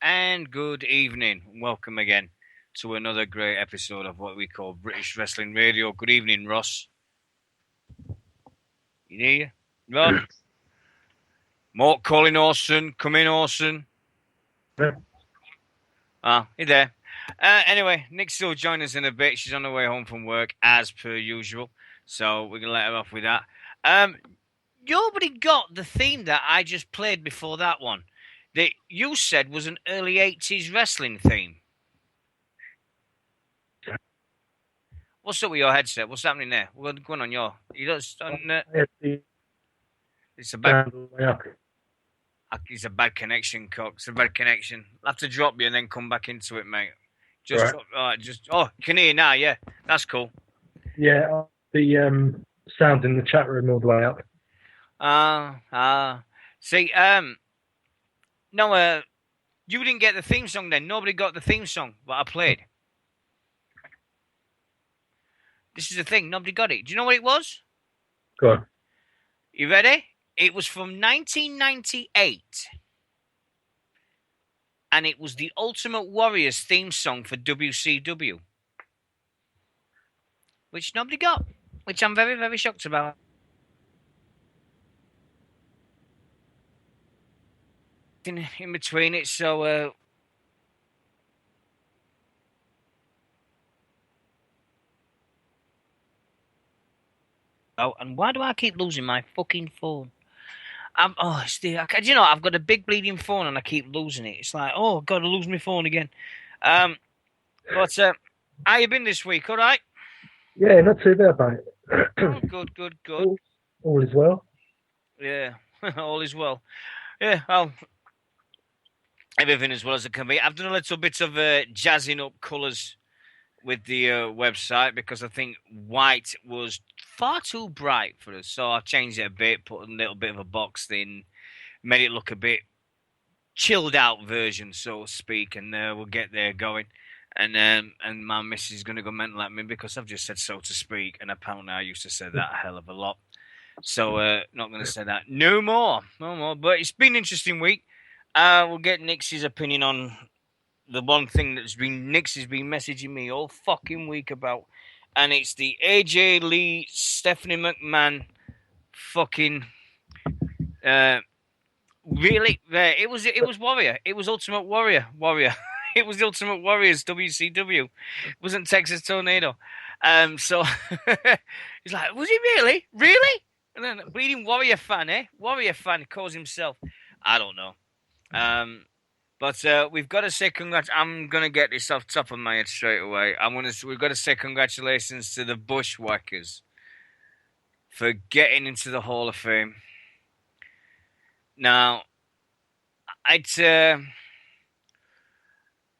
And good evening. Welcome again to another great episode of what we call British Wrestling Radio. Good evening, Ross. You hear you? Rob? Mark calling Orson. Come in, Orson. You there? Anyway, Nick's still joining us in a bit. She's on her way home from work, as per usual. So we're going to let her off with that. Nobody got the theme that I just played before that one. That you said was an early 80s wrestling theme. What's up with your headset? What's happening there? What's going on your? You don't. It's a bad. It's a bad connection, Cox. It's a bad connection. I'll have to drop you and then come back into it, mate. Just, Right. you can hear now. Yeah, that's cool. Yeah, the sound in the chat room all the way up. See, no, you didn't get the theme song then. Nobody got the theme song that I played. This is the thing. Nobody got it. Do you know what it was? Go on. You ready? It was from 1998. And it was the Ultimate Warriors theme song for WCW. Which nobody got. Which I'm very, very shocked about. In between it, so... Oh, and why do I keep losing my fucking phone? It's the... You know, I've got a big bleeding phone and I keep losing it. It's like, I've got to lose my phone again. But, how you been this week, all right? Yeah, not too bad, mate. Good. All is well. Yeah, all is well. Yeah, well, everything as well as it can be. I've done a little bit of jazzing up colours with the website because I think white was far too bright for us. So I've changed it a bit, put a little bit of a box thing, made it look a bit chilled out version, so to speak, and we'll get there going. And my missus is going to go mental at me because I've just said so to speak, and apparently I used to say that a hell of a lot. So not going to say that no more. But it's been an interesting week. We'll get Nixy's opinion on the one thing Nixy's been messaging me all fucking week about, and it's the AJ Lee Stephanie McMahon fucking really. It was Warrior. It was Ultimate Warrior. It was the Ultimate Warriors WCW. It wasn't Texas Tornado. So he's like, was he really? Really? And then Bleeding Warrior fan, eh? Warrior fan calls himself. I don't know. But we've got to say congrats. I'm gonna get this off top of my head straight away. We've got to say congratulations to the Bushwhackers for getting into the Hall of Fame. Now,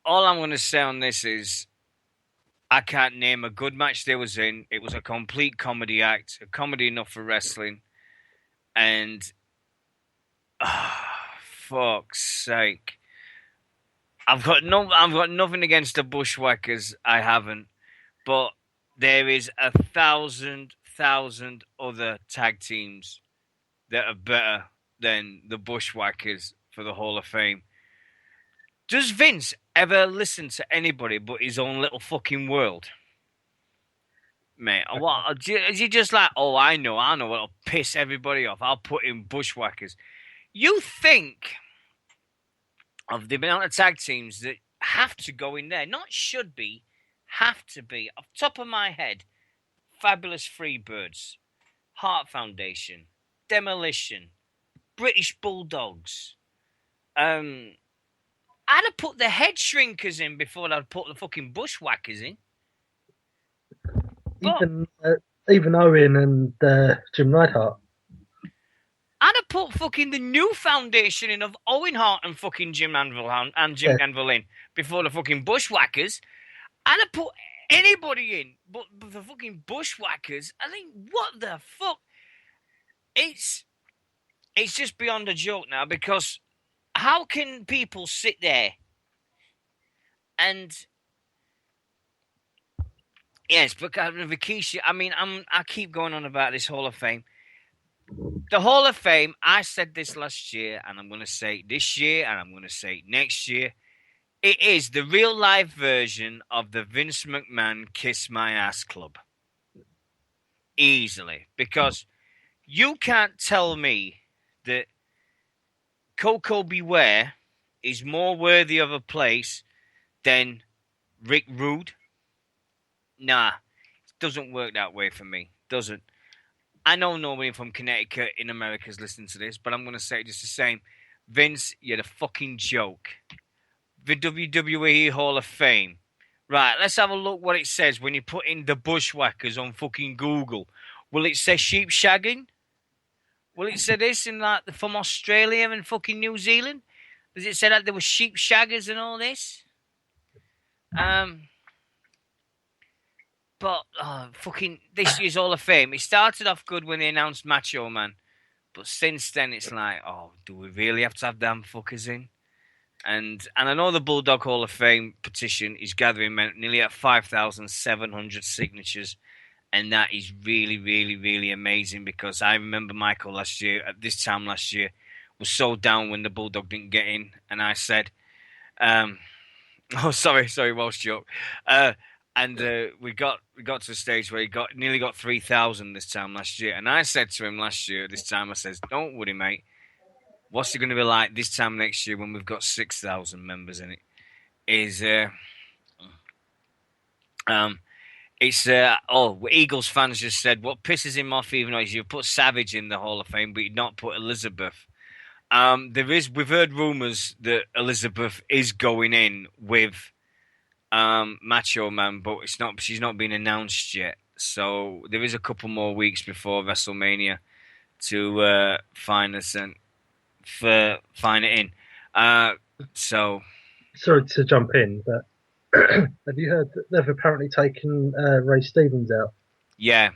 all I'm going to say on this is I can't name a good match they was in. It was a complete comedy act, a comedy enough for wrestling, and fuck's sake, I've got nothing against the Bushwhackers. I haven't, but there is 1,000 other tag teams that are better than the Bushwhackers for the Hall of Fame. Does Vince ever listen to anybody but his own little fucking world? Mate, what? Is he just like, I know what'll piss everybody off. I'll put in Bushwhackers. You think of the amount of tag teams that have to go in there, not should be, have to be. Off the top of my head, Fabulous Freebirds, Heart Foundation, Demolition, British Bulldogs. I'd have put the Head Shrinkers in before I'd put the fucking Bushwhackers in. Even Owen and Jim Neidhart. I'd have put fucking the new foundation in of Owen Hart and fucking Jim Anvil and Jim Anvil in before the fucking Bushwhackers. I'd have put anybody in but the fucking Bushwhackers. I think, what the fuck? It's just beyond a joke now, because how can people sit there and yes, because Rikishi, I mean, I keep going on about this Hall of Fame. The Hall of Fame, I said this last year, and I'm going to say it this year, and I'm going to say it next year. It is the real life version of the Vince McMahon Kiss My Ass Club. Easily. Because you can't tell me that Coco Beware is more worthy of a place than Rick Rude. Nah, it doesn't work that way for me. Doesn't. I know nobody from Connecticut in America is listening to this, but I'm going to say it just the same. Vince, you're the fucking joke. The WWE Hall of Fame. Right, let's have a look what it says when you put in the Bushwhackers on fucking Google. Will it say sheep shagging? Will it say this in like from Australia and fucking New Zealand? Does it say that there were sheep shaggers and all this? But fucking this year's Hall of Fame. It started off good when they announced Macho Man, but since then it's like, oh, do we really have to have damn fuckers in? And I know the Bulldog Hall of Fame petition is gathering nearly at 5,700 signatures, and that is really, really, really amazing because I remember Michael last year, at this time last year, was so down when the Bulldog didn't get in, and I said, oh, sorry, Welsh joke. And we got to the stage where he nearly got 3,000 this time last year, and I said to him last year, this time I says, "Don't worry, mate. What's it going to be like this time next year when we've got 6,000 members in it? Is Eagles fans just said what pisses him off even though you put Savage in the Hall of Fame, but you'd not put Elizabeth. We've heard rumors that Elizabeth is going in with Macho Man, but she's not been announced yet. So there is a couple more weeks before WrestleMania to find it in. So Sorry to jump in, but have you heard that they've apparently taken Ray Stevens out? yeah.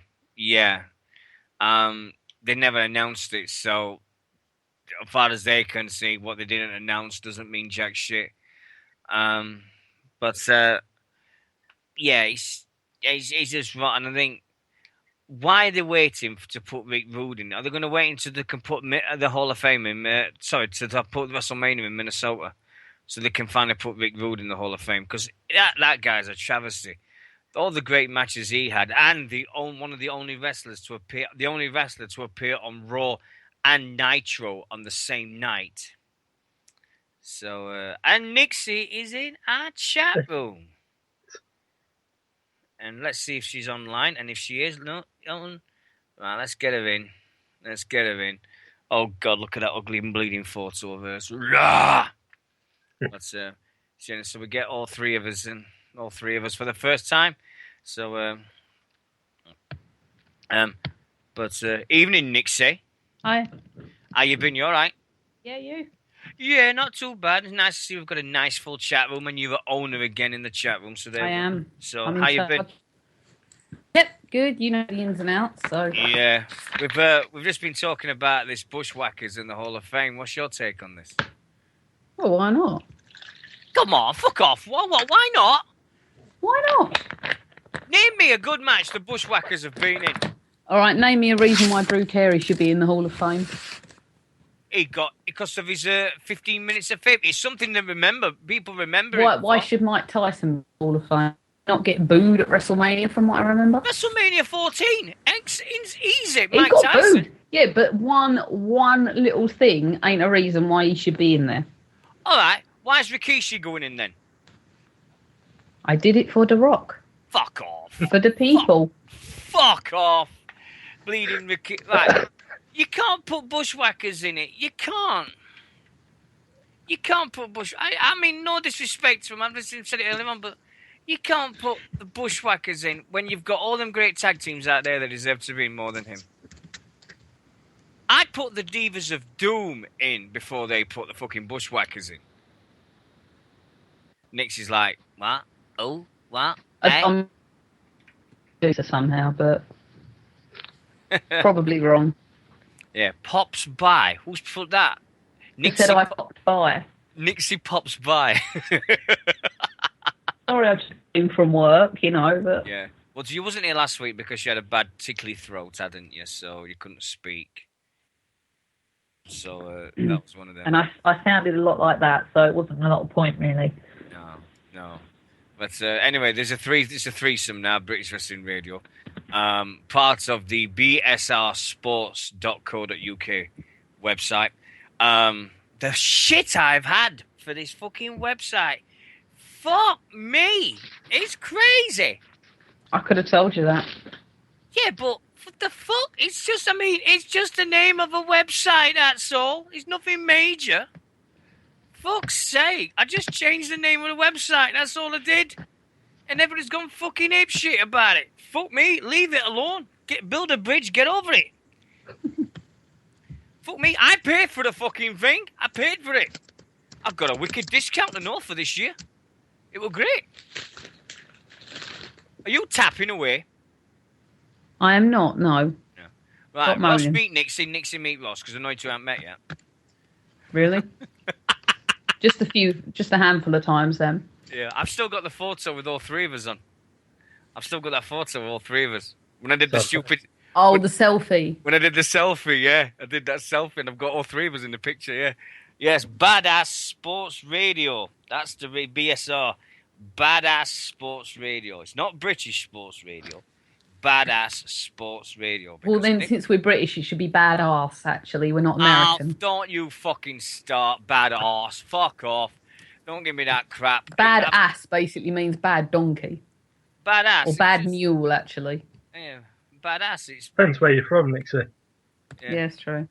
They never announced it, so as far as they can see, what they didn't announce doesn't mean jack shit. But yeah, he's just rotten. I think why are they waiting to put Rick Rude in? Are they going to wait until they can put the Hall of Fame in? To put WrestleMania in Minnesota, so they can finally put Rick Rude in the Hall of Fame? Because that guy's a travesty. All the great matches he had, and one of the only wrestlers to appear on Raw and Nitro on the same night. So, and Nixy is in our chat room. And let's see if she's online. And if she is, no, right, let's get her in. Oh, God, look at that ugly and bleeding photo of hers. So we get all three of us for the first time. So, evening, Nixie. Hi. How you been? You all right? Yeah, you? Yeah, not too bad. It's nice to see we've got a nice full chat room, and you're the owner again in the chat room. So I am. So I'm how you been? Yep, good. You know the ins and outs. So yeah, we've just been talking about this Bushwhackers in the Hall of Fame. What's your take on this? Well, why not? Come on, fuck off. Why not? Why not? Name me a good match the Bushwhackers have been in. All right, name me a reason why Drew Carey should be in the Hall of Fame. Because of his 15 minutes of fame. It's something that people remember. Why should Mike Tyson be in the Hall of Fame? Not get booed at WrestleMania, from what I remember. WrestleMania 14. Easy. He Mike got Tyson. booed. Yeah, but one little thing ain't a reason why he should be in there. All right. Why is Rikishi going in then? I did it for The Rock. Fuck off. For the people. Fuck off. Bleeding Rikishi. Right. You can't put Bushwhackers in it. You can't. You can't put I mean, no disrespect to him. I've just said it earlier on, but you can't put the Bushwhackers in when you've got all them great tag teams out there that deserve to be in more than him. I'd put the Divas of Doom in before they put the fucking Bushwhackers in. Nixie's like, what? Oh, what? I'm somehow, but probably wrong. Yeah, pops by. Who's put that? Nixie said I popped by. Nixie pops by. Sorry, I've just been from work, but... Yeah. Well, you wasn't here last week because you had a bad tickly throat, hadn't you? So you couldn't speak. So that was one of them. And I sounded a lot like that, so it wasn't a lot of point, really. No. But anyway, there's it's a threesome now, British Wrestling Radio. Part of the bsrsports.co.uk website. The shit I've had for this fucking website. Fuck me. It's crazy. I could have told you that. Yeah, but what the fuck? It's just the name of a website, that's all. It's nothing major. Fuck's sake. I just changed the name of the website, that's all I did. And everybody's gone fucking apeshit about it. Fuck me, leave it alone. Build a bridge, get over it. Fuck me, I paid for the fucking thing. I paid for it. I've got a wicked discount and all for this year. It was great. Are you tapping away? I am not, no. No. Right, Stop Ross moaning. meet Nixy, Nixy meet Ross, because I know you two haven't met yet. Really? Just a handful of times then. Yeah, I've still got the photo with all three of us on. I've still got that photo of all three of us. When I did the stupid... Oh, the selfie. When I did the selfie, yeah. I did that selfie and I've got all three of us in the picture, yeah. Yes, Badass Sports Radio. That's the BSR. Badass Sports Radio. It's not British Sports Radio. Badass Sports Radio. Well, then, since we're British, it should be badass, actually. We're not American. Oh, don't you fucking start, badass. Fuck off. Don't give me that crap. Badass basically means bad donkey. Badass. Or bad mule, actually. Yeah, badass. It's Depends where you're from, Nixie. Yeah, it's true.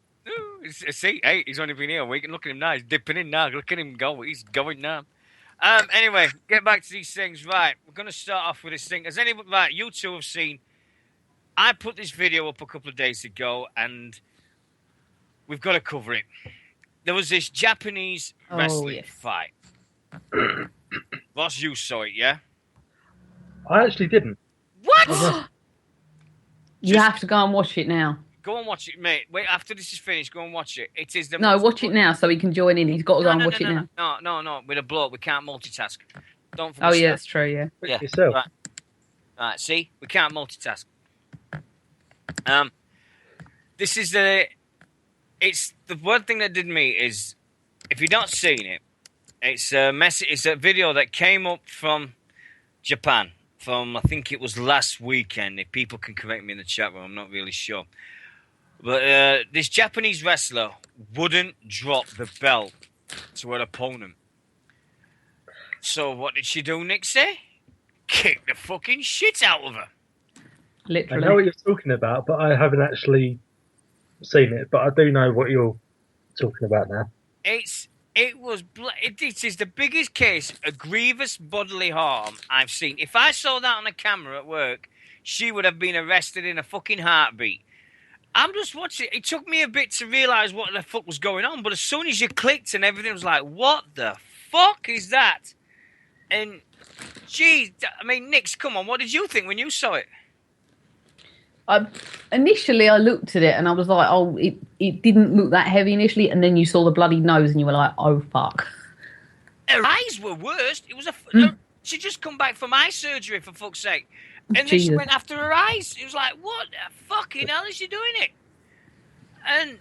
See, hey, he's only been here a week. Look at him now. He's dipping in now. Look at him go. He's going now. Anyway, get back to these things. Right, we're going to start off with this thing. As anybody, right, you two have seen, I put this video up a couple of days ago, and we've got to cover it. There was this Japanese wrestling fight. Ross, you saw it, yeah? I actually didn't. What? You have to go and watch it now. Go and watch it, mate. Wait, after this is finished, go and watch it. It is the No, watch it now so he can join in. He's got to go and watch it now. No. With a bloke, we can't multitask. Don't. Oh, yeah, that's true, yeah. Yeah. Yourself. Right, see? We can't multitask. This is it's the one thing that did me is, if you've not seen it, it's a video that came up from Japan, from, I think it was last weekend. If people can correct me in the chat room, I'm not really sure. But this Japanese wrestler wouldn't drop the belt to her opponent. So what did she do, Nixie? Kick the fucking shit out of her. Literally. I know what you're talking about, but I haven't actually seen it. But I do know what you're talking about now. It is the biggest case of grievous bodily harm I've seen. If I saw that on a camera at work, she would have been arrested in a fucking heartbeat. I'm just watching. It took me a bit to realise what the fuck was going on, but as soon as you clicked and everything was like, what the fuck is that? And, geez, I mean, Nix, come on, what did you think when you saw it? Initially, I looked at it and I was like, oh, it didn't look that heavy initially, and then you saw the bloody nose and you were like, oh, fuck. Her eyes were worse. It was she just come back from eye surgery, for fuck's sake. And then she went after her eyes. It was like, what the fucking hell is she doing it? And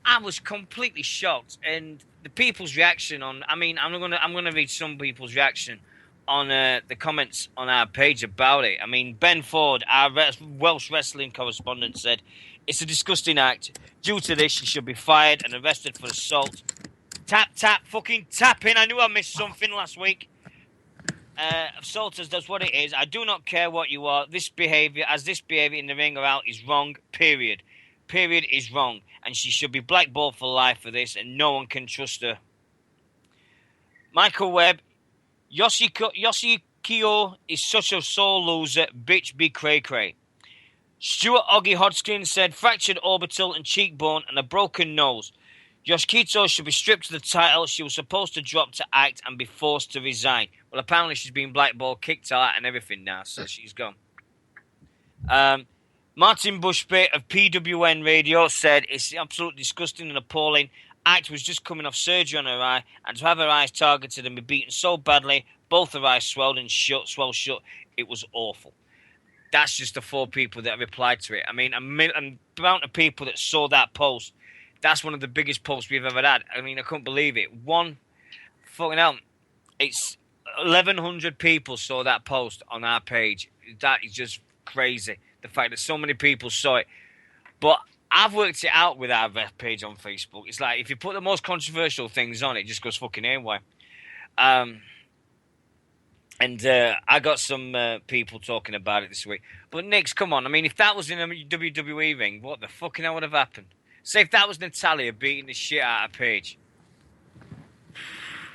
I was completely shocked. And the people's reaction I'm gonna read some people's reaction on the comments on our page about it. I mean, Ben Ford, our Welsh wrestling correspondent, said, it's a disgusting act. Due to this, she should be fired and arrested for assault. Tap, fucking tapping. I knew I missed something last week. Salters, that's what it is. I do not care what you are. This behaviour in the ring or out is wrong, period. Period is wrong. And she should be blackballed for life for this, and no one can trust her. Michael Webb, Yoshikyo is such a sore loser. Bitch, be cray-cray. Stuart Oggy Hodgkin said, fractured orbital and cheekbone and a broken nose. Yoshikito should be stripped of the title. She was supposed to drop to act and be forced to resign. Well, apparently she's been blackballed, kicked out, and everything now, so she's gone. Martin Bushbit of PWN Radio said, it's absolutely disgusting and appalling. Act was just coming off surgery on her eye, and to have her eyes targeted and be beaten so badly, both her eyes swelled shut, it was awful. That's just the 4 people that replied to it. I mean, the amount of people that saw that post, that's one of the biggest posts we've ever had. I mean, I couldn't believe it. One, fucking hell, it's 1,100 people saw that post on our page. That is just crazy. The fact that so many people saw it. But I've worked it out with our page on Facebook. It's like if you put the most controversial things on, it just goes fucking anyway. And I got some people talking about it this week. But Nix, come on. I mean, if that was in a WWE ring, what the fucking hell would have happened? Say if that was Natalia beating the shit out of Paige.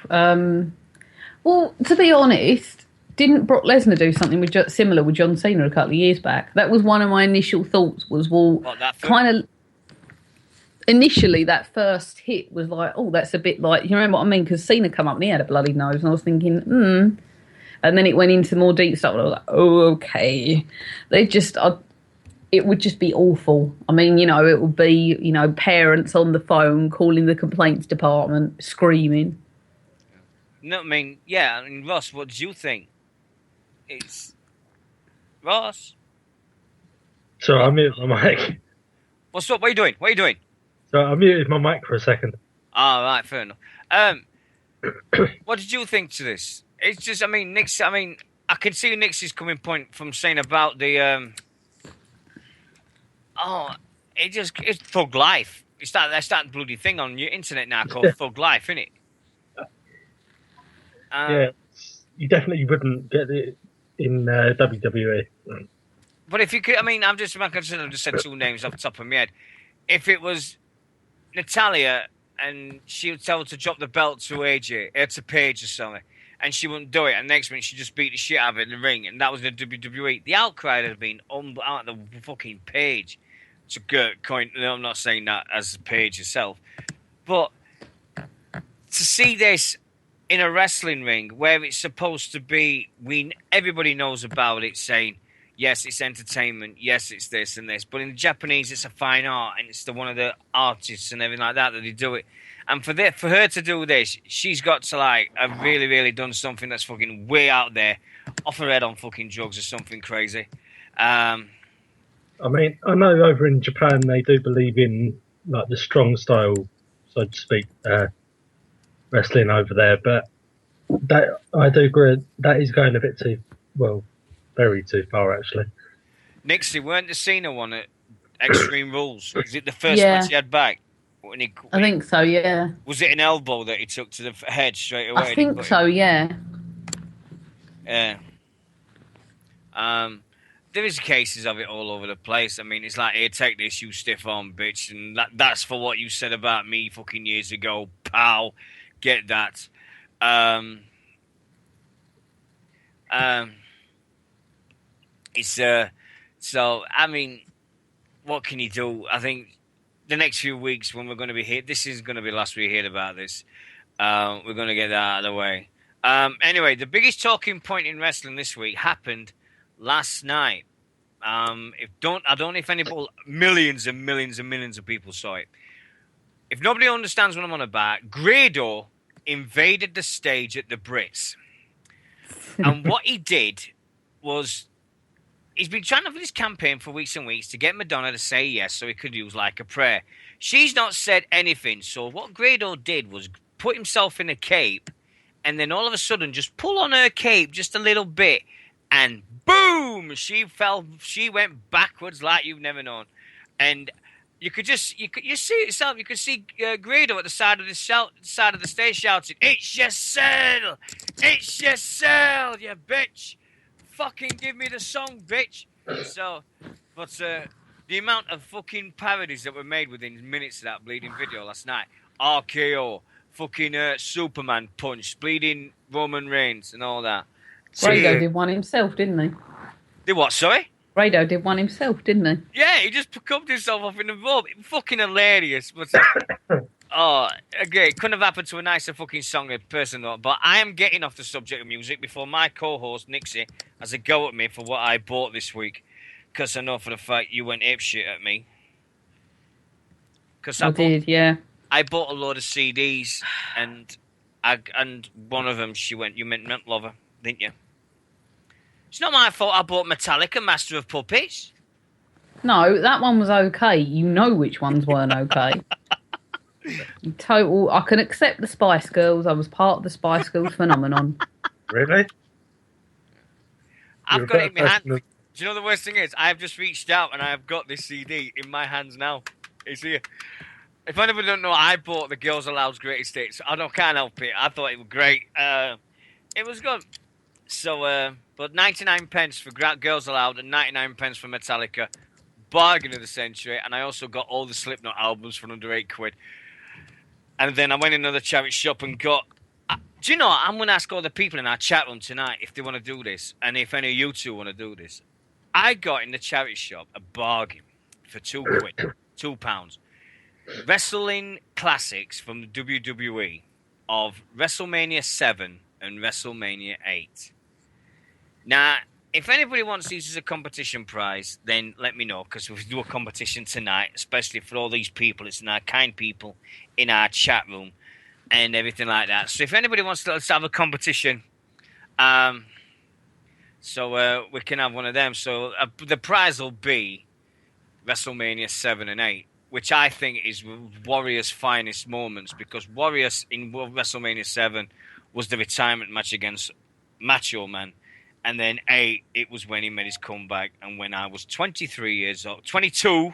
Well, to be honest, didn't Brock Lesnar do something similar with John Cena a couple of years back? That was one of my initial thoughts. Was kind of initially that first hit was like, oh, that's a bit like, you remember what I mean? Because Cena come up and he had a bloody nose, and I was thinking, and then it went into more deep stuff, and I was like, oh, okay. It would just be awful. I mean, it would be, parents on the phone calling the complaints department, screaming. No, I mean, yeah. I mean, Ross, what do you think? It's Ross. So I muted my mic. What's up? What are you doing? So I muted my mic for a second. Oh, right, fair enough. What did you think to this? It's just, I mean, Nix. I mean, I can see Nix's coming point from saying about the. It's thug life. That's that bloody thing on your internet now called thug life, isn't it? Yeah, you definitely wouldn't get it in WWE. But if you could, I mean, I've just said two names off the top of my head. If it was Natalia and she would tell her to drop the belt to to Paige or something, and she wouldn't do it, and next minute she just beat the shit out of it in the ring, and that was the WWE, the outcry would have been out the fucking Paige. It's a good coin. No, I'm not saying that as Paige herself, but to see this in a wrestling ring where it's supposed to be, everybody knows about it, saying, yes, it's entertainment, yes, it's this and this, but in the Japanese, it's a fine art, and it's one of the artists and everything like that they do it. And for her to do this, she's got to have really, really done something that's fucking way out there, off her head on fucking drugs or something crazy. I mean, I know over in Japan they do believe in the strong style, so to speak, wrestling over there, but that I do agree that is going a bit very too far actually. Nixie, weren't the Cena one at Extreme Rules? Was it the first match he had back? I think so, yeah. Was it an elbow that he took to the head straight away? I think so, yeah. Yeah. There is cases of it all over the place. I mean, it's like, here, take this, you stiff arm bitch, and that's for what you said about me fucking years ago, pal. Get that. So I mean, what can you do? I think the next few weeks when we're going to be here, this is going to be the last we hear about this. We're going to get that out of the way. Anyway, the biggest talking point in wrestling this week happened last night. I don't know if anybody, millions and millions and millions of people saw it. If nobody understands what I'm on about, Grado invaded the stage at the Brits. And what he did was, he's been trying to do this campaign for weeks and weeks to get Madonna to say yes so he could use a prayer. She's not said anything. So what Grado did was put himself in a cape and then all of a sudden just pull on her cape just a little bit and boom, she went backwards like you've never known. And you see it yourself. You could see Grado at the side of the stage shouting, "It's your cell! It's your cell, you bitch! Fucking give me the song, bitch!" So, but the amount of fucking parodies that were made within minutes of that bleeding video last night, RKO, fucking Superman punch, bleeding Roman Reigns, and all that. Grado did one himself, didn't he? Did what? Sorry. Grado did one himself, didn't he? Yeah, he just cupped himself off in the robe. Fucking hilarious. But again, it couldn't have happened to a nicer fucking song person though. But I am getting off the subject of music before my co-host Nixie has a go at me for what I bought this week, because I know for the fact you went apeshit at me. I did, yeah. I bought a load of CDs, and one of them she went, "You meant Lover, didn't you?" It's not my fault I bought Metallica, Master of Puppets. No, that one was okay. You know which ones weren't okay. I can accept the Spice Girls. I was part of the Spice Girls phenomenon. Really? I've got it in my hand. Do you know the worst thing is? I have just reached out and I have got this CD in my hands now. It's here. If anybody don't know, I bought the Girls Aloud's Greatest Hits. Can't help it. I thought it was great. It was good. So, but 99 pence for Girls Aloud and 99 pence for Metallica. Bargain of the century. And I also got all the Slipknot albums for under £8. And then I went in another charity shop and got... do you know, I'm going to ask all the people in our chat room tonight if they want to do this. And if any of you two want to do this. I got in the charity shop a bargain for £2. £2. Wrestling classics from the WWE of WrestleMania 7 and WrestleMania 8. Now, if anybody wants these as a competition prize, then let me know, because we'll do a competition tonight, especially for all these people. It's our kind people in our chat room and everything like that. So if anybody wants to, let's have a competition, so we can have one of them. So the prize will be WrestleMania 7 and 8. Which I think is Warrior's finest moments, because Warriors in WrestleMania 7 was the retirement match against Macho Man. And then 8, it was when he made his comeback. And when I was 22,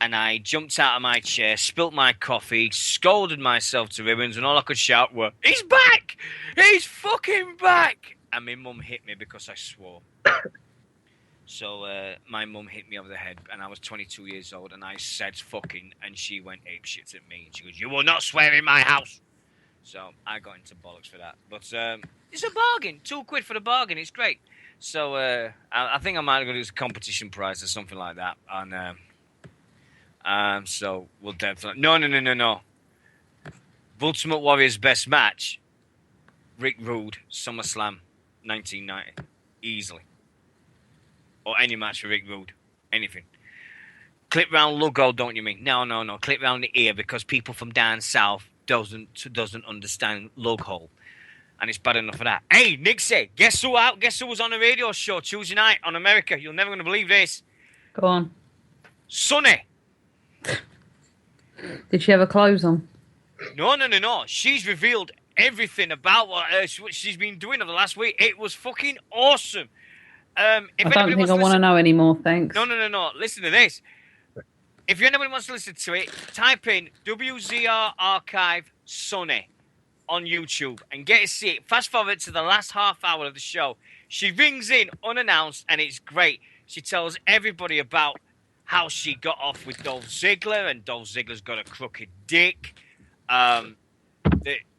and I jumped out of my chair, spilt my coffee, scolded myself to ribbons, and all I could shout were, "He's back! He's fucking back!" And my mum hit me because I swore. So my mum hit me over the head, and I was 22 years old, and I said fucking, and she went apeshit at me, and she goes, "You will not swear in my house." So I got into bollocks for that. But it's a bargain. £2 for the bargain. It's great. So I think I might go do a competition prize or something like that. And so we'll definitely... No. Ultimate Warrior's best match, Rick Rude, SummerSlam, 1990. Easily. Or any match for Rick Rude. Anything. Clip round logo, don't you mean? No. Clip round the ear, because people from down south doesn't understand logo. And it's bad enough for that. Hey, Nixy, guess who was on a radio show Tuesday night on America? You're never going to believe this. Go on. Sonny. Did she have her clothes on? No. She's revealed everything about what she's been doing over the last week. It was fucking awesome. I don't think I want to know anymore, thanks. No. Listen to this. If anybody wants to listen to it, type in WZR Archive Sonny on YouTube and get to see it. Fast forward to the last half hour of the show. She rings in unannounced, and it's great. She tells everybody about how she got off with Dolph Ziggler, and Dolph Ziggler's got a crooked dick.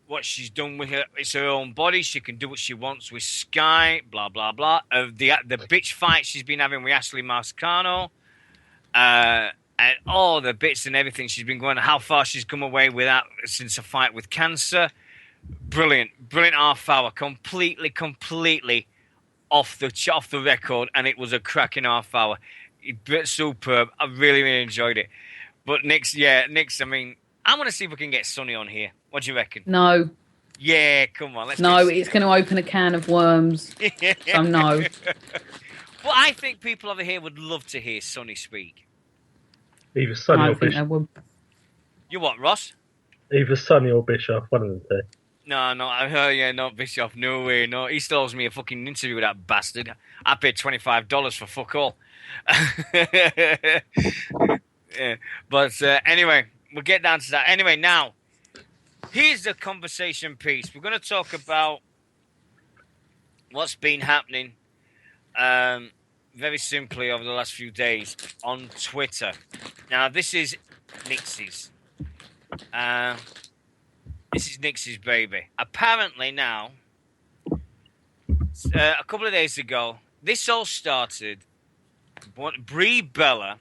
What she's done with her, it's her own body. She can do what she wants with Sky, blah, blah, blah. The bitch fight she's been having with Ashley Marcano, and all the bits and everything she's been going, how far she's come away with that since a fight with cancer. Brilliant half hour, completely off the record, and it was a cracking half hour. Superb. I really enjoyed it. But Nix, I mean, I want to see if we can get Sonny on here. What do you reckon? No. Yeah, come on. It's going to open a can of worms. So no. Well, I think people over here would love to hear Sonny speak. Either Sonny or Bishop. Would. You what, Ross? Either Sonny or Bishop, one of the two. No, I heard, yeah, not Bishop. No way, no. He still owes me a fucking interview with that bastard. I paid $25 for fuck all. Yeah. But anyway, we'll get down to that. Anyway, now, here's the conversation piece. We're going to talk about what's been happening very simply over the last few days on Twitter. Now, this is Nixy's. This is Nixy's baby. Apparently now, a couple of days ago, this all started. Brie Bella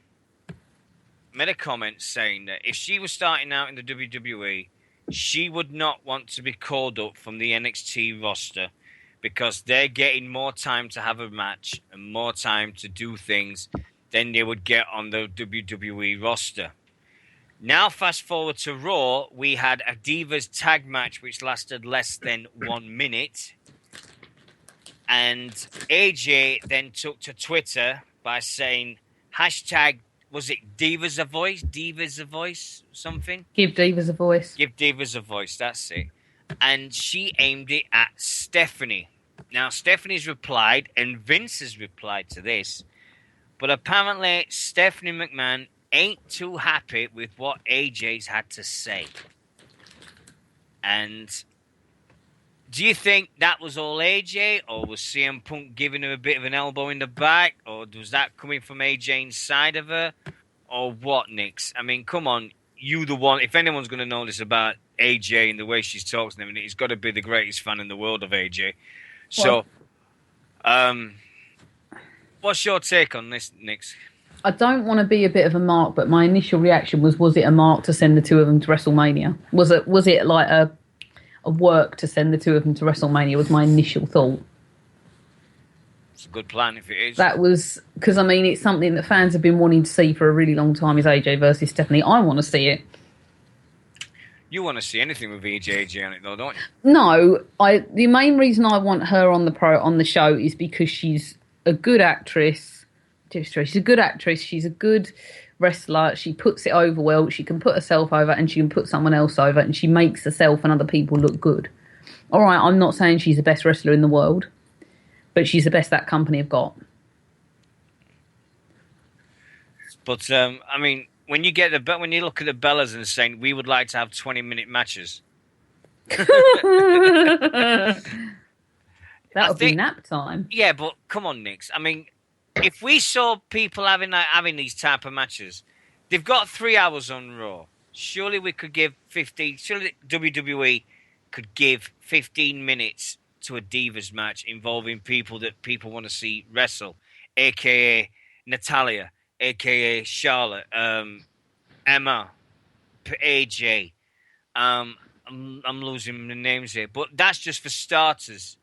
made a comment saying that if she was starting out in the WWE, she would not want to be called up from the NXT roster because they're getting more time to have a match and more time to do things than they would get on the WWE roster. Now, fast forward to Raw, we had a Divas tag match which lasted less than 1 minute. And AJ then took to Twitter by saying, hashtag, was it Divas a voice? Divas a voice? Something? Give Divas a voice. Give Divas a voice, that's it. And she aimed it at Stephanie. Now, Stephanie's replied, and Vince has replied to this, but apparently Stephanie McMahon ain't too happy with what AJ's had to say. And do you think that was all AJ, or was CM Punk giving her a bit of an elbow in the back, or was that coming from AJ inside of her, or what, Nix? I mean, come on, you the one. If anyone's going to know this about AJ and the way she talks and everything, he's got to be the greatest fan in the world of AJ. So, what's your take on this, Nix? I don't want to be a bit of a mark, but my initial reaction was it a mark to send the two of them to WrestleMania? Was it like a work to send the two of them to WrestleMania? Was my initial thought. It's a good plan if it is. That was because, I mean, it's something that fans have been wanting to see for a really long time, is AJ versus Stephanie. I want to see it. You want to see anything with AJ on it, though, don't you? No, the main reason I want her on the show is because she's a good actress. She's a good actress. She's a good wrestler. She puts it over well. She can put herself over, and she can put someone else over, and she makes herself and other people look good. All right, I'm not saying she's the best wrestler in the world, but she's the best that company have got. But I mean, when you look at the Bellas and saying we would like to have 20-minute matches, that would be nap time. Yeah, but come on, Nix. I mean, if we saw people having these type of matches, they've got 3 hours on Raw. Surely we could give 15. Surely WWE could give 15 minutes to a Divas match involving people that people want to see wrestle, aka Natalia, aka Charlotte, Emma, AJ. I'm losing the names here, but that's just for starters.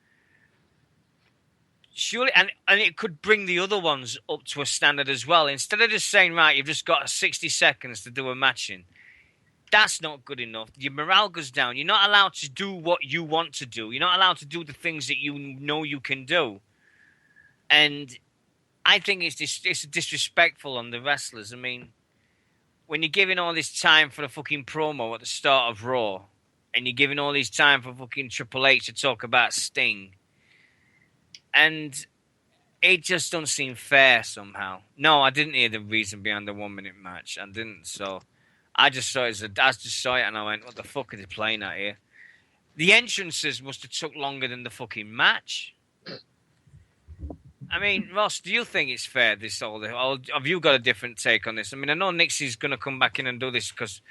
Surely, and it could bring the other ones up to a standard as well. Instead of just saying, right, you've just got 60 seconds to do a match in. That's not good enough. Your morale goes down. You're not allowed to do what you want to do. You're not allowed to do the things that you know you can do. And I think it's disrespectful on the wrestlers. I mean, when you're giving all this time for a fucking promo at the start of Raw, and you're giving all this time for fucking Triple H to talk about Sting, and it just don't seem fair somehow. No, I didn't hear the reason behind the 1 minute match. I didn't. So I just saw it and I went, what the fuck are they playing at here? The entrances must have took longer than the fucking match. I mean, Ross, do you think it's fair, or have you got a different take on this? I mean, I know Nixie's going to come back in and do this because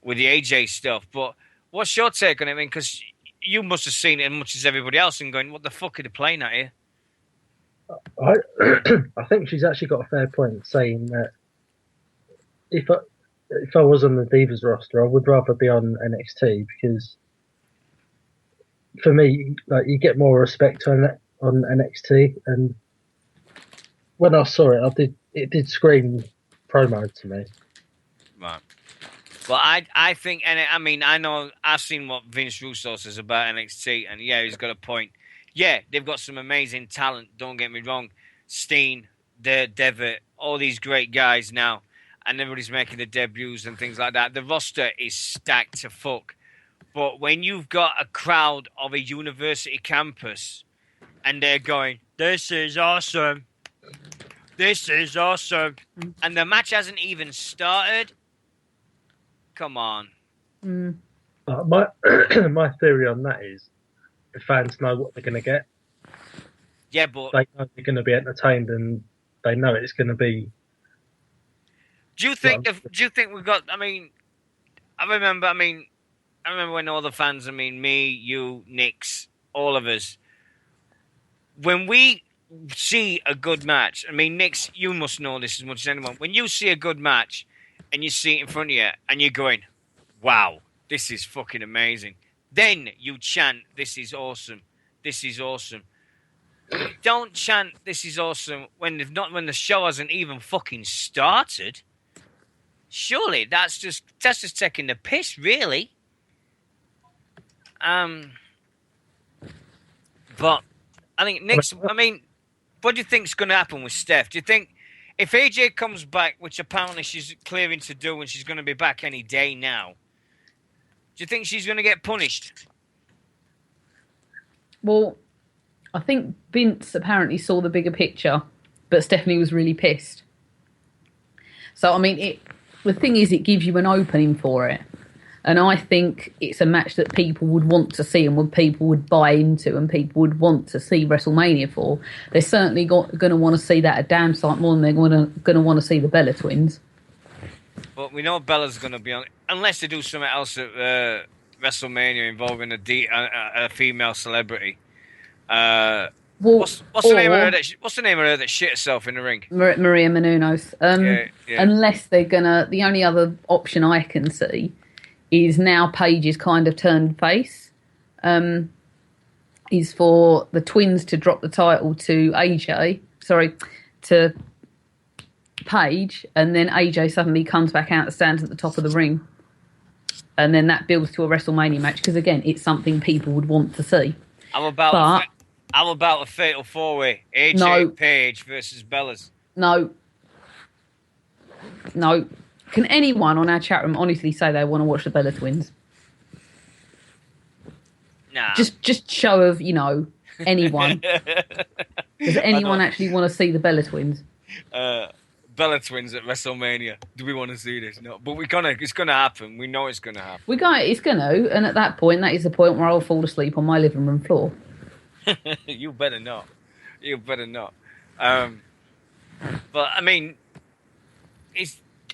with the AJ stuff, but what's your take on it? I mean, because you must have seen it as much as everybody else and going, what the fuck are they playing at here? I think she's actually got a fair point saying that if I was on the Divas roster, I would rather be on NXT because for me, like, you get more respect on NXT, and when I saw it, it did scream promo to me. Right. Well, I think, and I mean, I know I've seen what Vince Russo says about NXT, and yeah, he's got a point. Yeah, they've got some amazing talent, don't get me wrong. Steen, Devitt, all these great guys now, and everybody's making their debuts and things like that. The roster is stacked to fuck. But when you've got a crowd of a university campus and they're going, this is awesome, and the match hasn't even started, come on. My theory on that is the fans know what they're going to get. Yeah, but they know they're going to be entertained, and they know it's going to be. Do you think we've got? I mean, I remember when all the fans. I mean, me, you, Nix, all of us. When we see a good match, I mean, Nix, you must know this as much as anyone. When you see a good match and you see it in front of you, and you're going, "Wow, this is fucking amazing." Then you chant, "This is awesome. This is awesome." Don't chant, "This is awesome" when the show hasn't even fucking started. Surely that's just taking the piss, really. But I think Nick's. I mean, what do you think's going to happen with Steph? Do you think if AJ comes back, which apparently she's clearing to do, and she's going to be back any day now? Do you think she's going to get punished? Well, I think Vince apparently saw the bigger picture, but Stephanie was really pissed. So I mean, the thing is, it gives you an opening for it, and I think it's a match that people would want to see and what people would buy into, and people would want to see WrestleMania for. They're certainly going to want to see that a damn sight more than they're going to want to see the Bella Twins. But we know Bella's going to be on, unless they do something else at WrestleMania involving a female celebrity. What's the name of her? What's the name of her that shit herself in the ring? Maria Menounos. Yeah. Unless they're gonna, the only other option I can see is now Paige is kind of turned face. Is for the twins to drop the title to to Paige, and then AJ suddenly comes back out and stands at the top of the ring, and then that builds to a WrestleMania match because again, it's something people would want to see. How about a fatal 4-way? AJ, Paige versus Bellas. No. Can anyone on our chat room honestly say they want to watch the Bella Twins? Nah. Just show of, anyone. Does anyone actually want to see the Bella Twins? Bella Twins at WrestleMania. Do we want to see this? No. But it's gonna happen. We know it's gonna happen. It's gonna, and at that point, that is the point where I'll fall asleep on my living room floor. You better not. But I mean,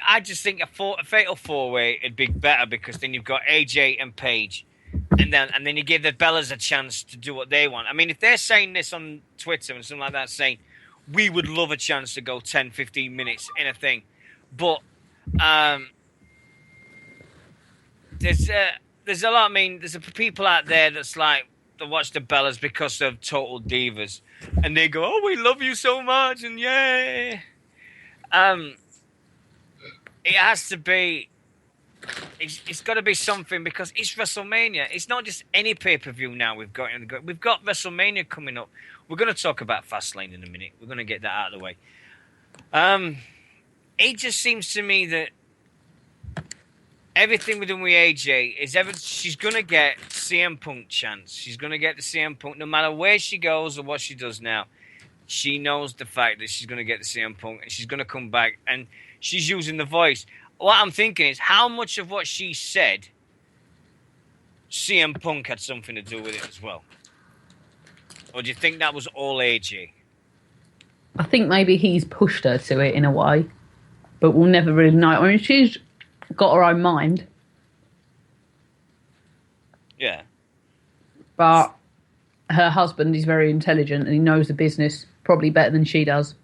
I just think a fatal 4-way would be better because then you've got AJ and Paige, and then you give the Bellas a chance to do what they want. I mean, if they're saying this on Twitter and something like that, saying we would love a chance to go 10, 15 minutes in a thing, but there's a lot. I mean, there's people out there that's like, to watch the Bellas because of Total Divas, and they go, "Oh, we love you so much," and yay. It has to be. It's got to be something because it's WrestleMania. It's not just any pay-per-view now. We've got WrestleMania coming up. We're going to talk about Fastlane in a minute. We're going to get that out of the way. It just seems to me that everything we're doing with AJ is she's going to get CM Punk chance. She's going to get the CM Punk no matter where she goes or what she does now. She knows the fact that she's going to get the CM Punk and she's going to come back and she's using the voice. What I'm thinking is how much of what she said CM Punk had something to do with it as well? Or do you think that was all AJ? I think maybe he's pushed her to it in a way, but we'll never really know. I mean, she's got her own mind. Yeah. But her husband is very intelligent and he knows the business probably better than she does.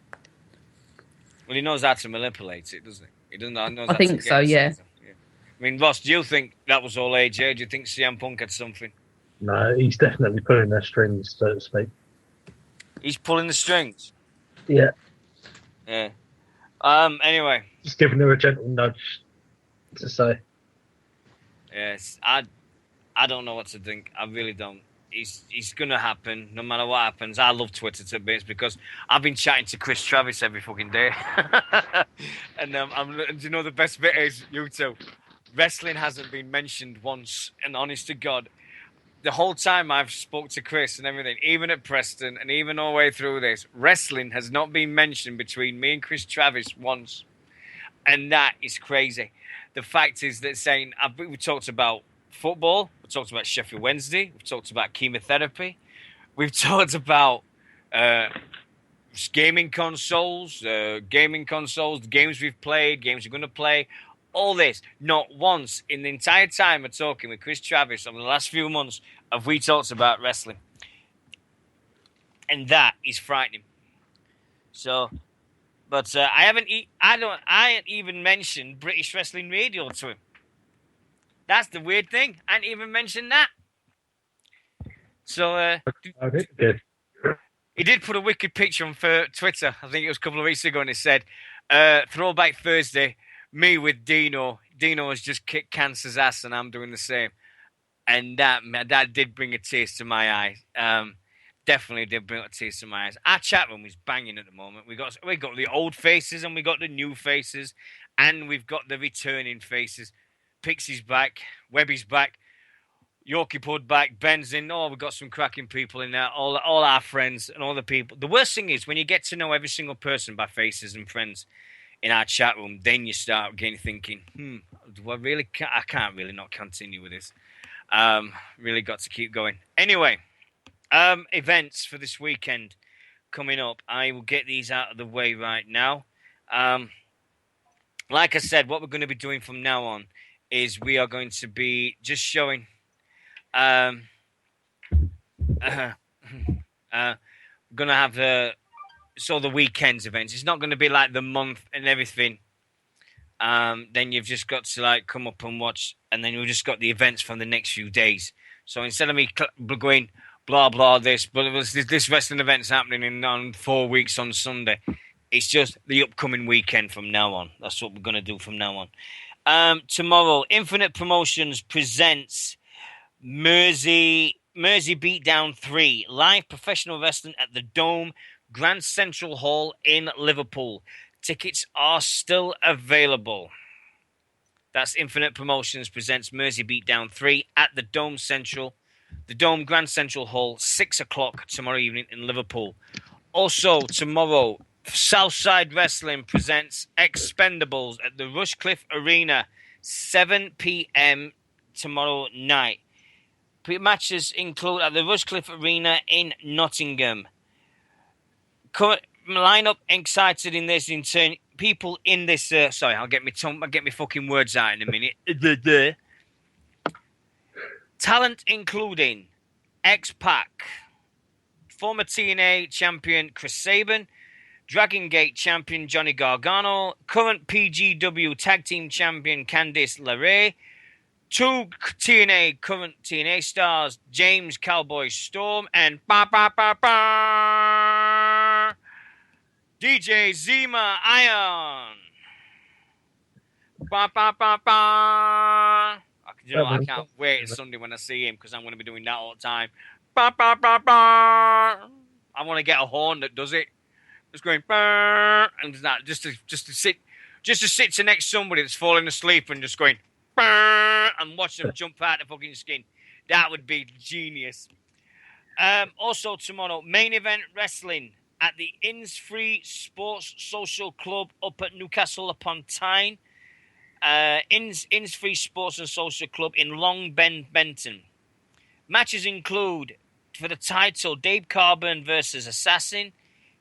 Well, he knows how to manipulate it, doesn't he? He doesn't know. I think so, yeah. I mean, Ross, do you think that was all AJ? Do you think CM Punk had something? No, he's definitely pulling their strings, so to speak. He's pulling the strings? Yeah. Yeah. Anyway. Just giving her a gentle nudge to say. Yes, I don't know what to think. I really don't. It's going to happen no matter what happens. I love Twitter to bits because I've been chatting to Chris Travis every fucking day. And do you know the best bit is, you two, wrestling hasn't been mentioned once, and honest to God, the whole time I've spoke to Chris and everything, even at Preston and even all the way through this, wrestling has not been mentioned between me and Chris Travis once. And that is crazy. The fact is that we talked about football, we talked about Sheffield Wednesday, we've talked about chemotherapy, we've talked about gaming consoles, the games we've played, games we're going to play, all this. Not once in the entire time of talking with Chris Travis over the last few months have we talked about wrestling. And that is frightening. So, but I ain't even mentioned British Wrestling Radio to him. That's the weird thing. I didn't even mention that. So, he did put a wicked picture on for Twitter. I think it was a couple of weeks ago, and it said, Throwback Thursday, me with Dino. Dino has just kicked cancer's ass, and I'm doing the same. And that did bring a tear to my eyes. Definitely did bring a tear to my eyes. Our chat room is banging at the moment. We got the old faces, and we got the new faces, and we've got the returning faces. Pixie's back, Webby's back. Yorkie Pud back, Ben's in. Oh, we've got some cracking people in there. All our friends and all the people. The worst thing is when you get to know every single person by faces and friends in our chat room, then you start getting thinking, do I really? I can't really not continue with this. Really got to keep going. Anyway, events for this weekend coming up. I will get these out of the way right now. Like I said, what we're going to be doing from now on is we are going to be just showing. We're gonna have the weekends events. It's not going to be like the month and everything. Then you've just got to like come up and watch, and then you've just got the events from the next few days. So instead of me going blah blah this, but it was this wrestling event's happening on 4 weeks on Sunday. It's just the upcoming weekend from now on. That's what we're gonna do from now on. Tomorrow, Infinite Promotions presents Mersey Beatdown 3, live professional wrestling at the Dome, Grand Central Hall in Liverpool. Tickets are still available. That's Infinite Promotions presents Mersey Beatdown 3 at the Dome Grand Central Hall, 6 o'clock tomorrow evening in Liverpool. Also, tomorrow, Southside Wrestling presents Expendables at the Rushcliffe Arena, 7 p.m. tomorrow night. Matches include at the Rushcliffe Arena in Nottingham. Lineup excited in this in turn. People in this. Sorry, I'll get me fucking words out in a minute. Talent including X-Pac, former TNA champion Chris Sabin, Dragon Gate champion Johnny Gargano, current PGW tag team champion Candice LeRae. 2 current TNA stars, James Cowboy Storm and DJ Zima Ion. I can't wait. It's Sunday when I see him because I'm going to be doing that all the time. I want to get a horn that does it. Just going and that just to sit next to somebody that's falling asleep and just going and watch them jump out the fucking skin. That would be genius. Also tomorrow, main event wrestling at the Innisfree Sports Social Club up at Newcastle upon Tyne. Innisfree Sports and Social Club in Long Bend, Benton. Matches include, for the title, Dave Carbon versus Assassin,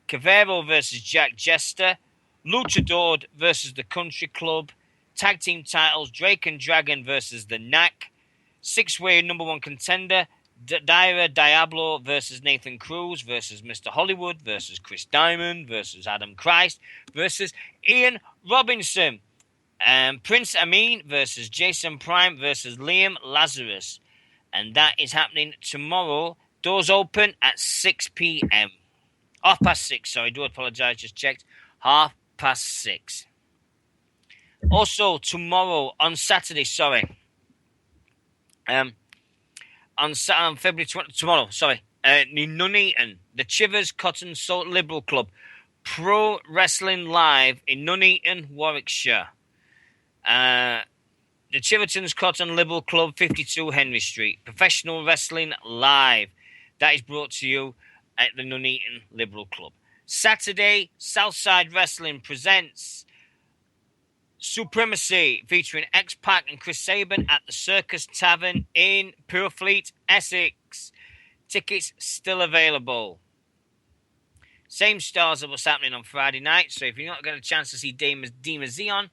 Cavero versus Jack Jester, Luchador versus the Country Club, tag team titles, Drake and Dragon versus the Knack, 6-way number 1 contender, Daira Diablo versus Nathan Cruz versus Mr. Hollywood versus Chris Diamond versus Adam Christ versus Ian Robinson, and Prince Amin versus Jason Prime versus Liam Lazarus. And that is happening tomorrow. Doors open at 6 p.m. 6:30, sorry, I do apologize, just checked. 6:30. Also, tomorrow, on Saturday, on February 20, tomorrow, in Nuneaton, the Chivers Cotton Salt Liberal Club, Pro Wrestling Live in Nuneaton, Warwickshire. The Chiverton's Cotton Liberal Club, 52 Henry Street. Professional Wrestling Live. That is brought to you at the Nuneaton Liberal Club. Saturday, Southside Wrestling presents Supremacy, featuring X-Pac and Chris Sabin at the Circus Tavern in Purfleet, Essex. Tickets still available. Same stars as what's happening on Friday night, so if you're not getting a chance to see Dima Zion,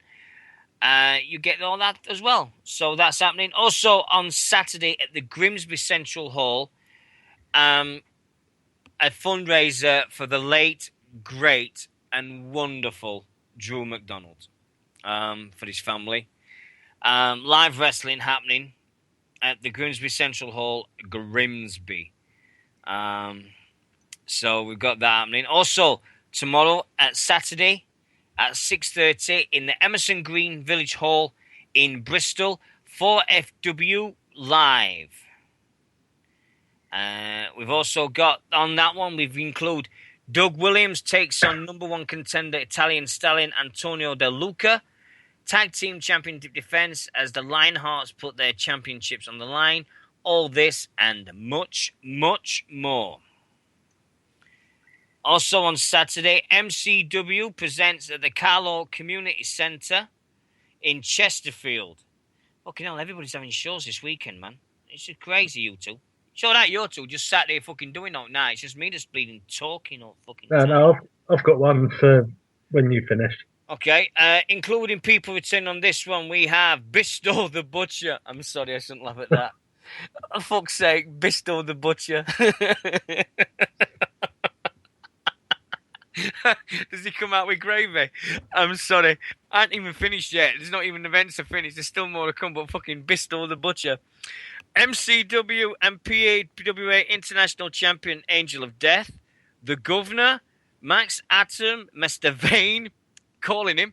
you get all that as well. So that's happening. Also on Saturday at the Grimsby Central Hall, a fundraiser for the late, great, and wonderful Drew McDonald. For his family. Live wrestling happening at the Grimsby Central Hall, Grimsby. So we've got that happening. Also, tomorrow at Saturday at 6:30 in the Emerson Green Village Hall in Bristol, 4FW Live. We've also got, on that one, we've included Doug Williams takes on number 1 contender Italian stallion Antonio Del Luca. Tag Team Championship defense as the Lionhearts put their championships on the line. all this and much, much more. Also on Saturday, MCW presents at the Carlow Community Centre in Chesterfield. Fucking hell, everybody's having shows this weekend, man. It's just crazy, you two. Show that you two just sat there fucking doing all night. It's just me just bleeding talking all fucking time. No, I've got one for when you finish. Okay, including people returning on this one, we have Bisto the Butcher. I'm sorry, I shouldn't laugh at that. For fuck's sake, Bisto the Butcher. Does he come out with gravy? I'm sorry. I ain't even finished yet. There's not even events to finish. There's still more to come, but fucking Bisto the Butcher. MCW and PAWA International Champion Angel of Death. The Governor. Max Atom. Mr. Vane. Calling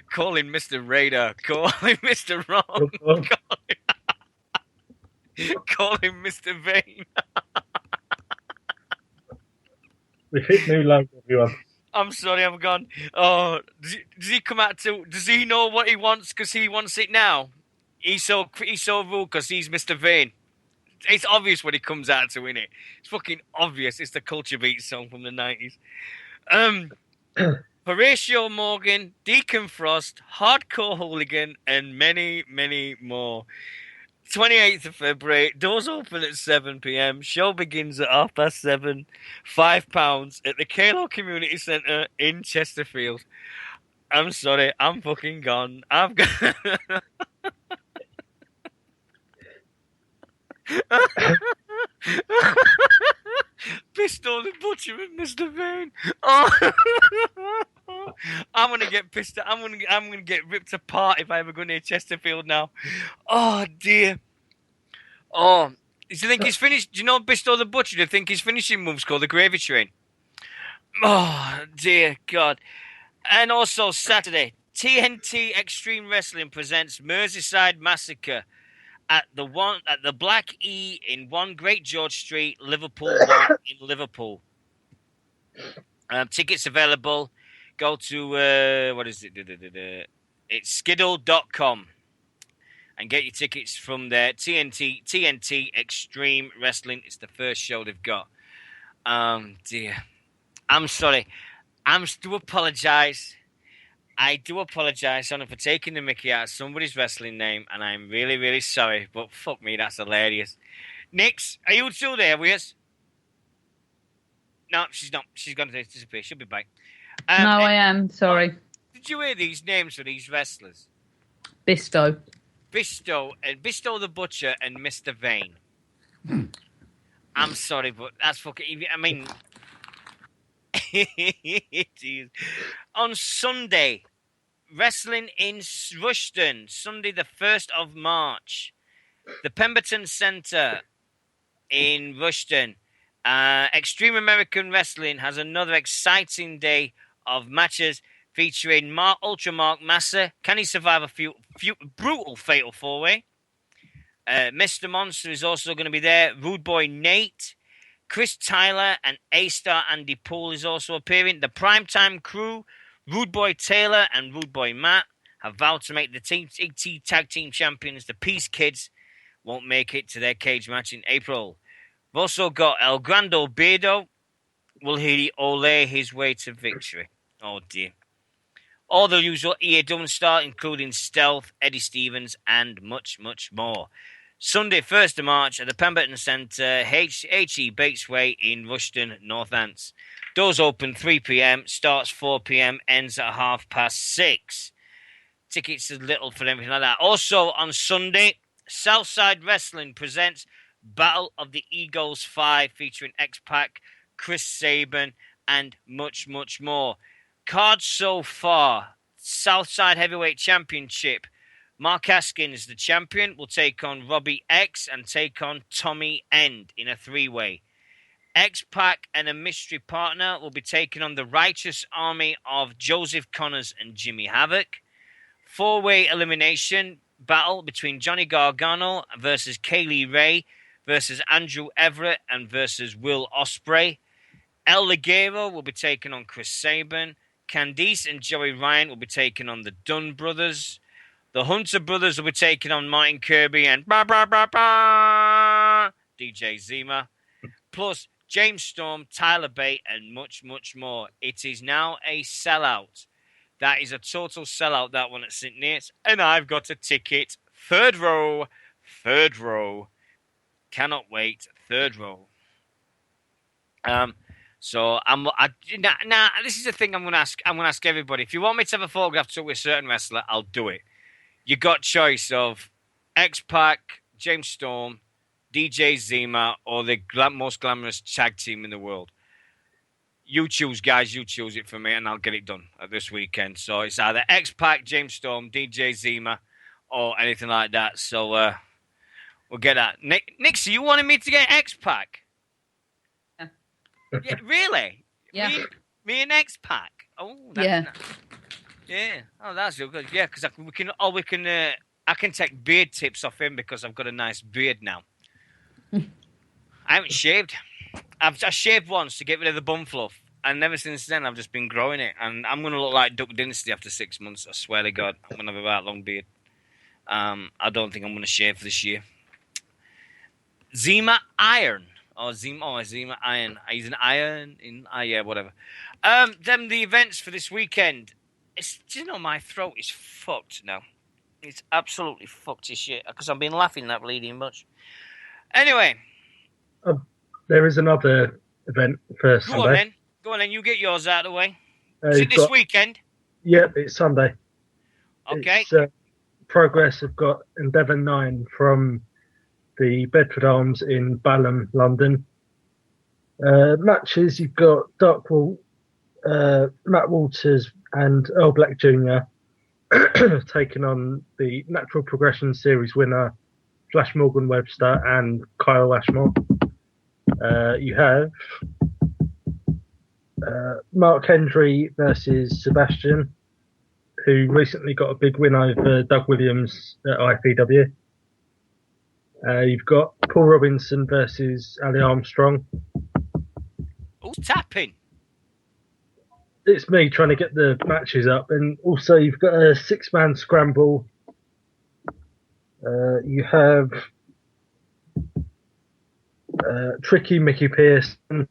Mr. Raider. Calling Mr. Wrong. Calling Mr. Vane. We hit new logo, everyone. I'm sorry, I'm gone. Oh, does he come out to? Does he know what he wants? Because he wants it now. He's so rude because he's Mr. Vane. It's obvious what he comes out to, innit? It's fucking obvious. It's the Culture Beat song from the 90s. Horatio Morgan, Deacon Frost, Hardcore Hooligan, and many, many more. 28th of February, doors open at 7 p.m. Show begins at 7:30. £5 at the Carlow Community Centre in Chesterfield. I'm sorry, I'm fucking gone. I've got... Pistol the Butcher and Mr. Vane. Oh. I'm gonna get pissed. I'm gonna get ripped apart if I ever go near Chesterfield now. Oh dear. Oh, do you think he's finished? Do you know Pistol the Butcher? Do you think his finishing move's called the Gravy Train? Oh dear God. And also Saturday, TNT Extreme Wrestling presents Merseyside Massacre at the Black E in 1 Great George Street, Liverpool 1 in Liverpool. Tickets available. Go to what is it? It's skiddle.com and get your tickets from there. TNT Extreme Wrestling. It's the first show they've got. Dear. I'm sorry. I do apologize. I do apologize, Sonny, for taking the mickey out of somebody's wrestling name, and I'm really, really sorry. But fuck me, that's hilarious. Nix, are you still there with us? No, she's not. She's going to disappear. She'll be back. No, I am. Sorry. Did you hear these names for these wrestlers? Bisto the Butcher and Mr. Vane. I'm sorry, but that's fucking... I mean... On Sunday, wrestling in Rushden, Sunday the 1st of March. The Pemberton Centre in Rushden. Extreme American Wrestling has another exciting day of matches featuring Ultra Mark Massa. Can he survive a brutal fatal 4-way? Mr. Monster is also going to be there. Rude Boy Nate, Chris Tyler, and A-Star Andy Poole is also appearing. The Primetime Crew, Rude Boy Taylor and Rude Boy Matt, have vowed to make the TNT Tag Team Champions. The Peace Kids won't make it to their cage match in April. We've also got El Grando Beardo. Will he ole his way to victory? Oh, dear. All the usual EAW star, including Stealth, Eddie Stevens, and much, much more. Sunday, 1st of March, at the Pemberton Centre, H.E. Bates Way in Rushden, Northants. Doors open 3 p.m, starts 4 p.m, ends at 6:30. Tickets are little for everything like that. Also on Sunday, Southside Wrestling presents Battle of the Egos 5 featuring X-Pac, Chris Sabin, and much, much more. Cards so far: Southside Heavyweight Championship. Mark Haskins, the champion, will take on Robbie X and take on Tommy End in a 3-way. X-Pac and a mystery partner will be taking on the Righteous Army of Joseph Connors and Jimmy Havoc. 4-way elimination battle between Johnny Gargano versus Kaylee Ray versus Andrew Everett and versus Will Ospreay. El Ligero will be taking on Chris Sabin. Candice and Joey Ryan will be taking on the Dunn brothers. The Hunter brothers will be taking on Martin Kirby and DJ Zima. Plus James Storm, Tyler Bate, and much, much more. It is now a sellout. That is a total sellout, that one at St. Neots. And I've got a ticket. Third row. Cannot wait. Third row. So this is the thing I'm gonna ask. I'm gonna ask everybody. If you want me to have a photograph took with a certain wrestler, I'll do it. You got choice of X-Pac, James Storm, DJ Zima, or the most glamorous tag team in the world. You choose, guys. You choose it for me, and I'll get it done this weekend. So it's either X-Pac, James Storm, DJ Zima, or anything like that. So we'll get that. Nixy, you wanted me to get X-Pac? Yeah, really? Yeah. Me and X-Pac. Oh, that's nice. Yeah. Oh, that's good. Yeah, because I can take beard tips off him because I've got a nice beard now. I haven't shaved. I shaved once to get rid of the bum fluff, and ever since then I've just been growing it. And I'm gonna look like Duck Dynasty after 6 months. I swear to God, I'm gonna have a right long beard. I don't think I'm gonna shave this year. Zima Iron. Zima Iron. He's an iron in whatever. Then the events for this weekend. My throat is fucked now. It's absolutely fucked as shit because I've been laughing that bleeding much. Anyway, there is another event for Sunday. Go on then. You get yours out of the way. Is it this weekend? Yep, it's Sunday. Okay. It's, Progress have got Endeavour 9 from the Bedford Arms in Balham, London. Matches, you've got Matt Walters and Earl Black Jr. taking on the Natural Progression Series winner, Flash Morgan Webster and Kyle Ashmore. You have Mark Hendry versus Sebastian, who recently got a big win over Doug Williams at IPW. You've got Paul Robinson versus Ali Armstrong. Who's tapping? It's me trying to get the matches up. And also you've got a 6-man scramble. You have Tricky Mickey Pearson,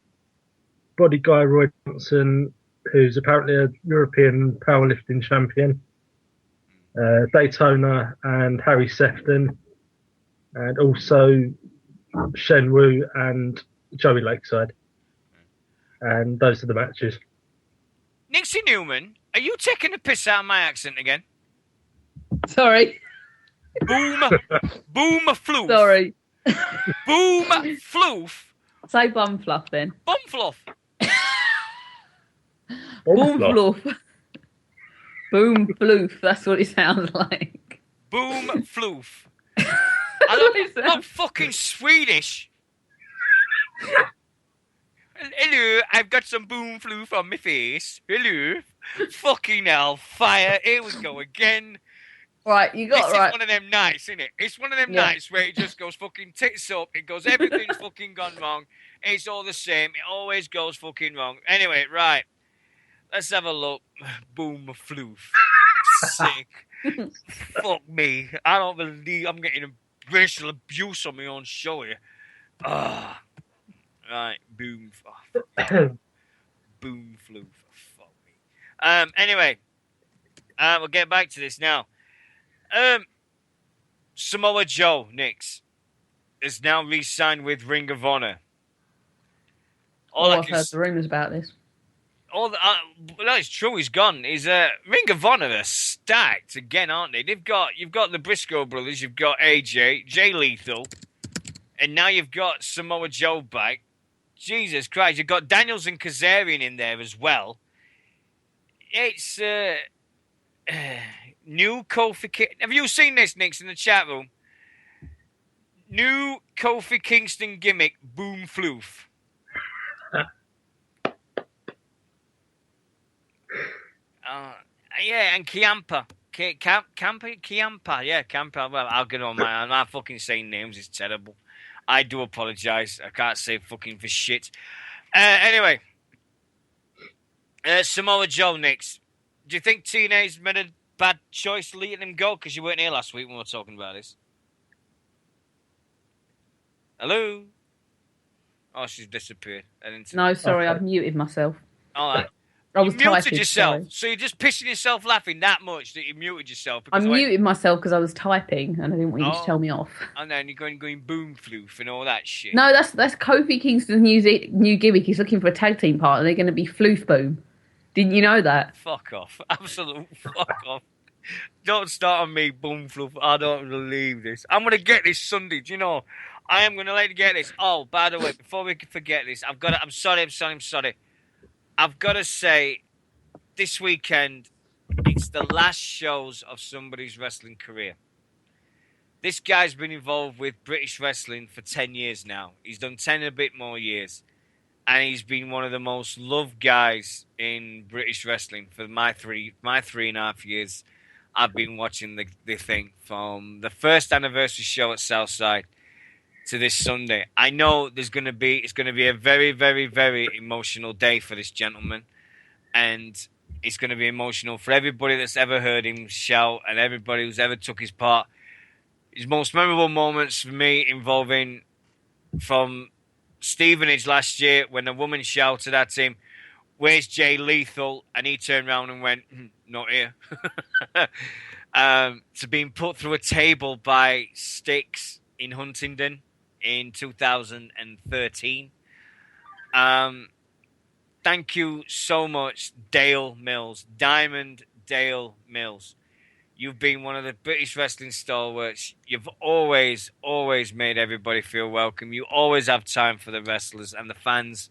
Body Guy Roy Johnson, who's apparently a European powerlifting champion, Daytona and Harry Sefton, and also Shen Wu and Joey Lakeside. And those are the matches. Nixy Newman, are you taking a piss out of my accent again? Sorry. Boom Floof. Sorry. Boom Floof. Say bum fluff then. Bum fluff. Boom fluff. Boom floof. That's what it sounds like. Boom floof. I'm not fucking Swedish. Hello, I've got some boom floof on my face. Hello. Fucking hell, fire. Here we go again. Right, you got this right. It's one of them nights, isn't it? It's one of them nights where it just goes fucking tits up. It goes, everything's fucking gone wrong. It's all the same. It always goes fucking wrong. Anyway, right. Let's have a look. Boom floof. Sick. Fuck me. I don't believe I'm getting racial abuse on my own show here. Right. Boom. Boom floof. Fuck me. Anyway. We'll get back to this now. Samoa Joe, Nix, is now re-signed with Ring of Honor. I've heard the rumours about this. That's true. He's gone. Ring of Honor are stacked again, aren't they? You've got the Briscoe brothers. You've got AJ, Jay Lethal, and now you've got Samoa Joe back. Jesus Christ! You've got Daniels and Kazarian in there as well. It's new Kofi. Have you seen this, Nix, in the chat room? New Kofi Kingston gimmick, Boom Floof. Yeah, and Ciampa. Ciampa. Yeah, Ciampa. Well, I'll get on my fucking saying names is terrible. I do apologise. I can't say fucking for shit. Anyway, Samoa Joe, Nix. Do you think TNA's made a bad choice letting him go because you weren't here last week when we were talking about this. Hello? Oh, she's disappeared. No, sorry, I've muted myself. All right. I was you muted typing, yourself, sorry. so you're just pissing yourself laughing that much that you muted yourself. I muted myself because I was typing and I didn't want you to tell me off. And then you're going boom floof and all that shit. No, that's Kofi Kingston's new gimmick. He's looking for a tag team partner. They're going to be Floof Boom. Didn't you know that? Fuck off. Absolute fuck off. Don't start on me, boom floof. I don't believe this. I'm going to get this Sunday. Do you know? I am going to let you get this. Oh, by the way, before we can forget this, I'm sorry. I've got to say, this weekend, it's the last shows of somebody's wrestling career. This guy's been involved with British wrestling for 10 years now. He's done 10 and a bit more years. And he's been one of the most loved guys in British wrestling for my 3.5 years. I've been watching the thing from the first anniversary show at Southside to this Sunday. I know it's going to be a very, very, very emotional day for this gentleman. And it's going to be emotional for everybody that's ever heard him shout and everybody who's ever took his part. His most memorable moments for me involving from Stevenage last year when a woman shouted at him, "Where's Jay Lethal?" And he turned around and went, "Not here." To being put through a table by Styx in Huntingdon in 2013. Thank you so much, Dale Mills, Diamond Dale Mills. You've been one of the British wrestling stalwarts. You've always, always made everybody feel welcome. You always have time for the wrestlers and the fans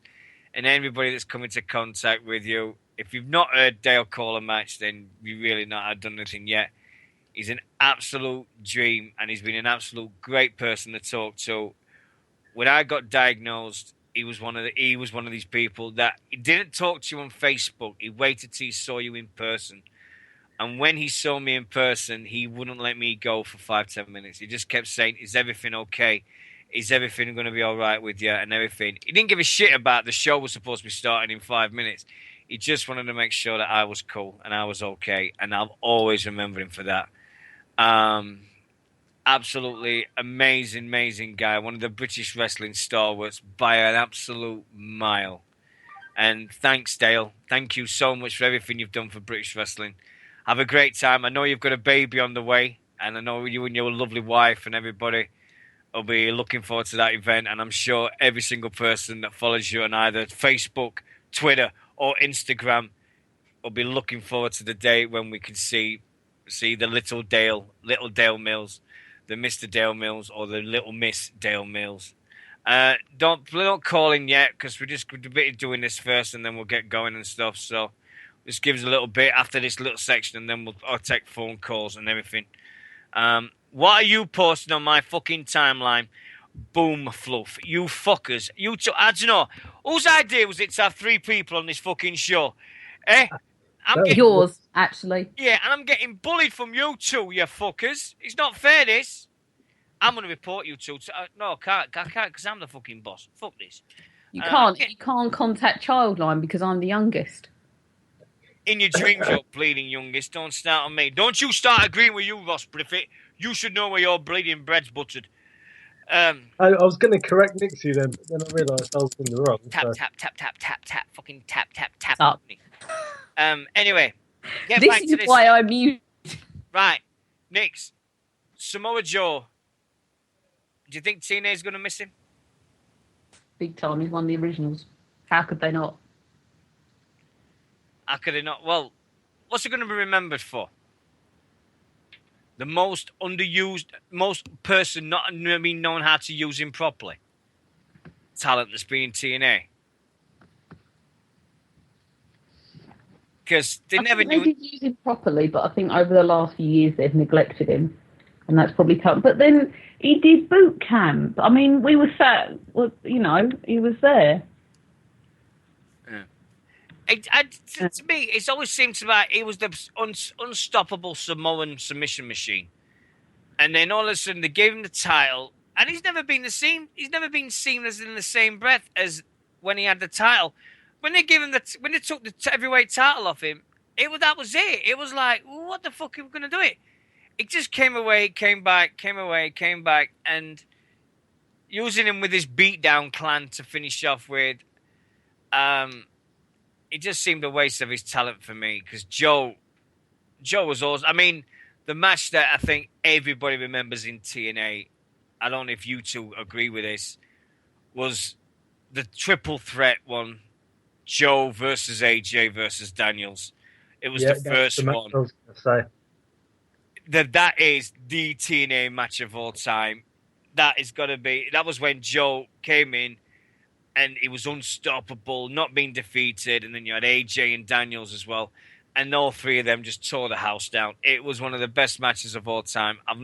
and everybody that's come into contact with you. If you've not heard Dale call a match, then you really not done anything yet. He's an absolute dream, and he's been an absolute great person to talk to. When I got diagnosed, he was one of these people that he didn't talk to you on Facebook. He waited till he saw you in person. And when he saw me in person, he wouldn't let me go for 5-10 minutes. He just kept saying, "Is everything okay? Is everything going to be all right with you?" And everything. He didn't give a shit about the show was supposed to be starting in 5 minutes. He just wanted to make sure that I was cool and I was okay. And I'll always remember him for that. Absolutely amazing, amazing guy. One of the British wrestling stalwarts by an absolute mile. And thanks, Dale. Thank you so much for everything you've done for British wrestling. Have a great time. I know you've got a baby on the way, and I know you and your lovely wife and everybody will be looking forward to that event. And I'm sure every single person that follows you on either Facebook, Twitter, or Instagram will be looking forward to the day when we can see the little Dale Mills, the Mr. Dale Mills, or the little Miss Dale Mills. Don't call in yet because we're just doing this first, and then we'll get going and stuff. So. Just give us a little bit after this little section, and then I'll take phone calls and everything. What are you posting on my fucking timeline? Boom, Floof. You fuckers. I don't know. Whose idea was it to have 3 people on this fucking show? Yours, actually. Yeah, and I'm getting bullied from you two, you fuckers. It's not fair, this. I'm going to report you two. No, I can't, because I'm the fucking boss. Fuck this. You can't. You can't contact Childline because I'm the youngest. In your dreams, you bleeding youngest. Don't start on me. Don't you start agreeing with you, Ross Briffett. You should know where your bleeding bread's buttered. I was going to correct Nixy then, but then I realised I was in the wrong. Tap. Fucking tap. Up. Anyway. This is why I mute. Right. Nix. Samoa Joe. Do you think TNA's going to miss him? Big time. He's one of the originals. How could they not? How could they not? Well, what's it going to be remembered for? The most underused, most person not being known how to use him properly. Talent that's been in TNA. Because they never knew. They did use him properly, but I think over the last few years they've neglected him. And that's probably come. But then he did boot camp. I mean, we were sat, well, he was there. To me, it's always seemed to be he was the unstoppable Samoan submission machine, and then all of a sudden they gave him the title, and he's never been the same. He's never been seen as in the same breath as when he had the title. When they gave him when they took the heavyweight title off him, That was it. It was like, well, what the fuck are we gonna do it? It just came away, came back, came away, came back, and using him with his beatdown clan to finish off with, it just seemed a waste of his talent for me because Joe was awesome. I mean, the match that I think everybody remembers in TNA, I don't know if you two agree with this, was the triple threat one, Joe versus AJ versus Daniels. It was the first one. I was going to say. That is the TNA match of all time. That is got to be. That was when Joe came in and he was unstoppable, not being defeated. And then you had AJ and Daniels as well. And all three of them just tore the house down. It was one of the best matches of all time. I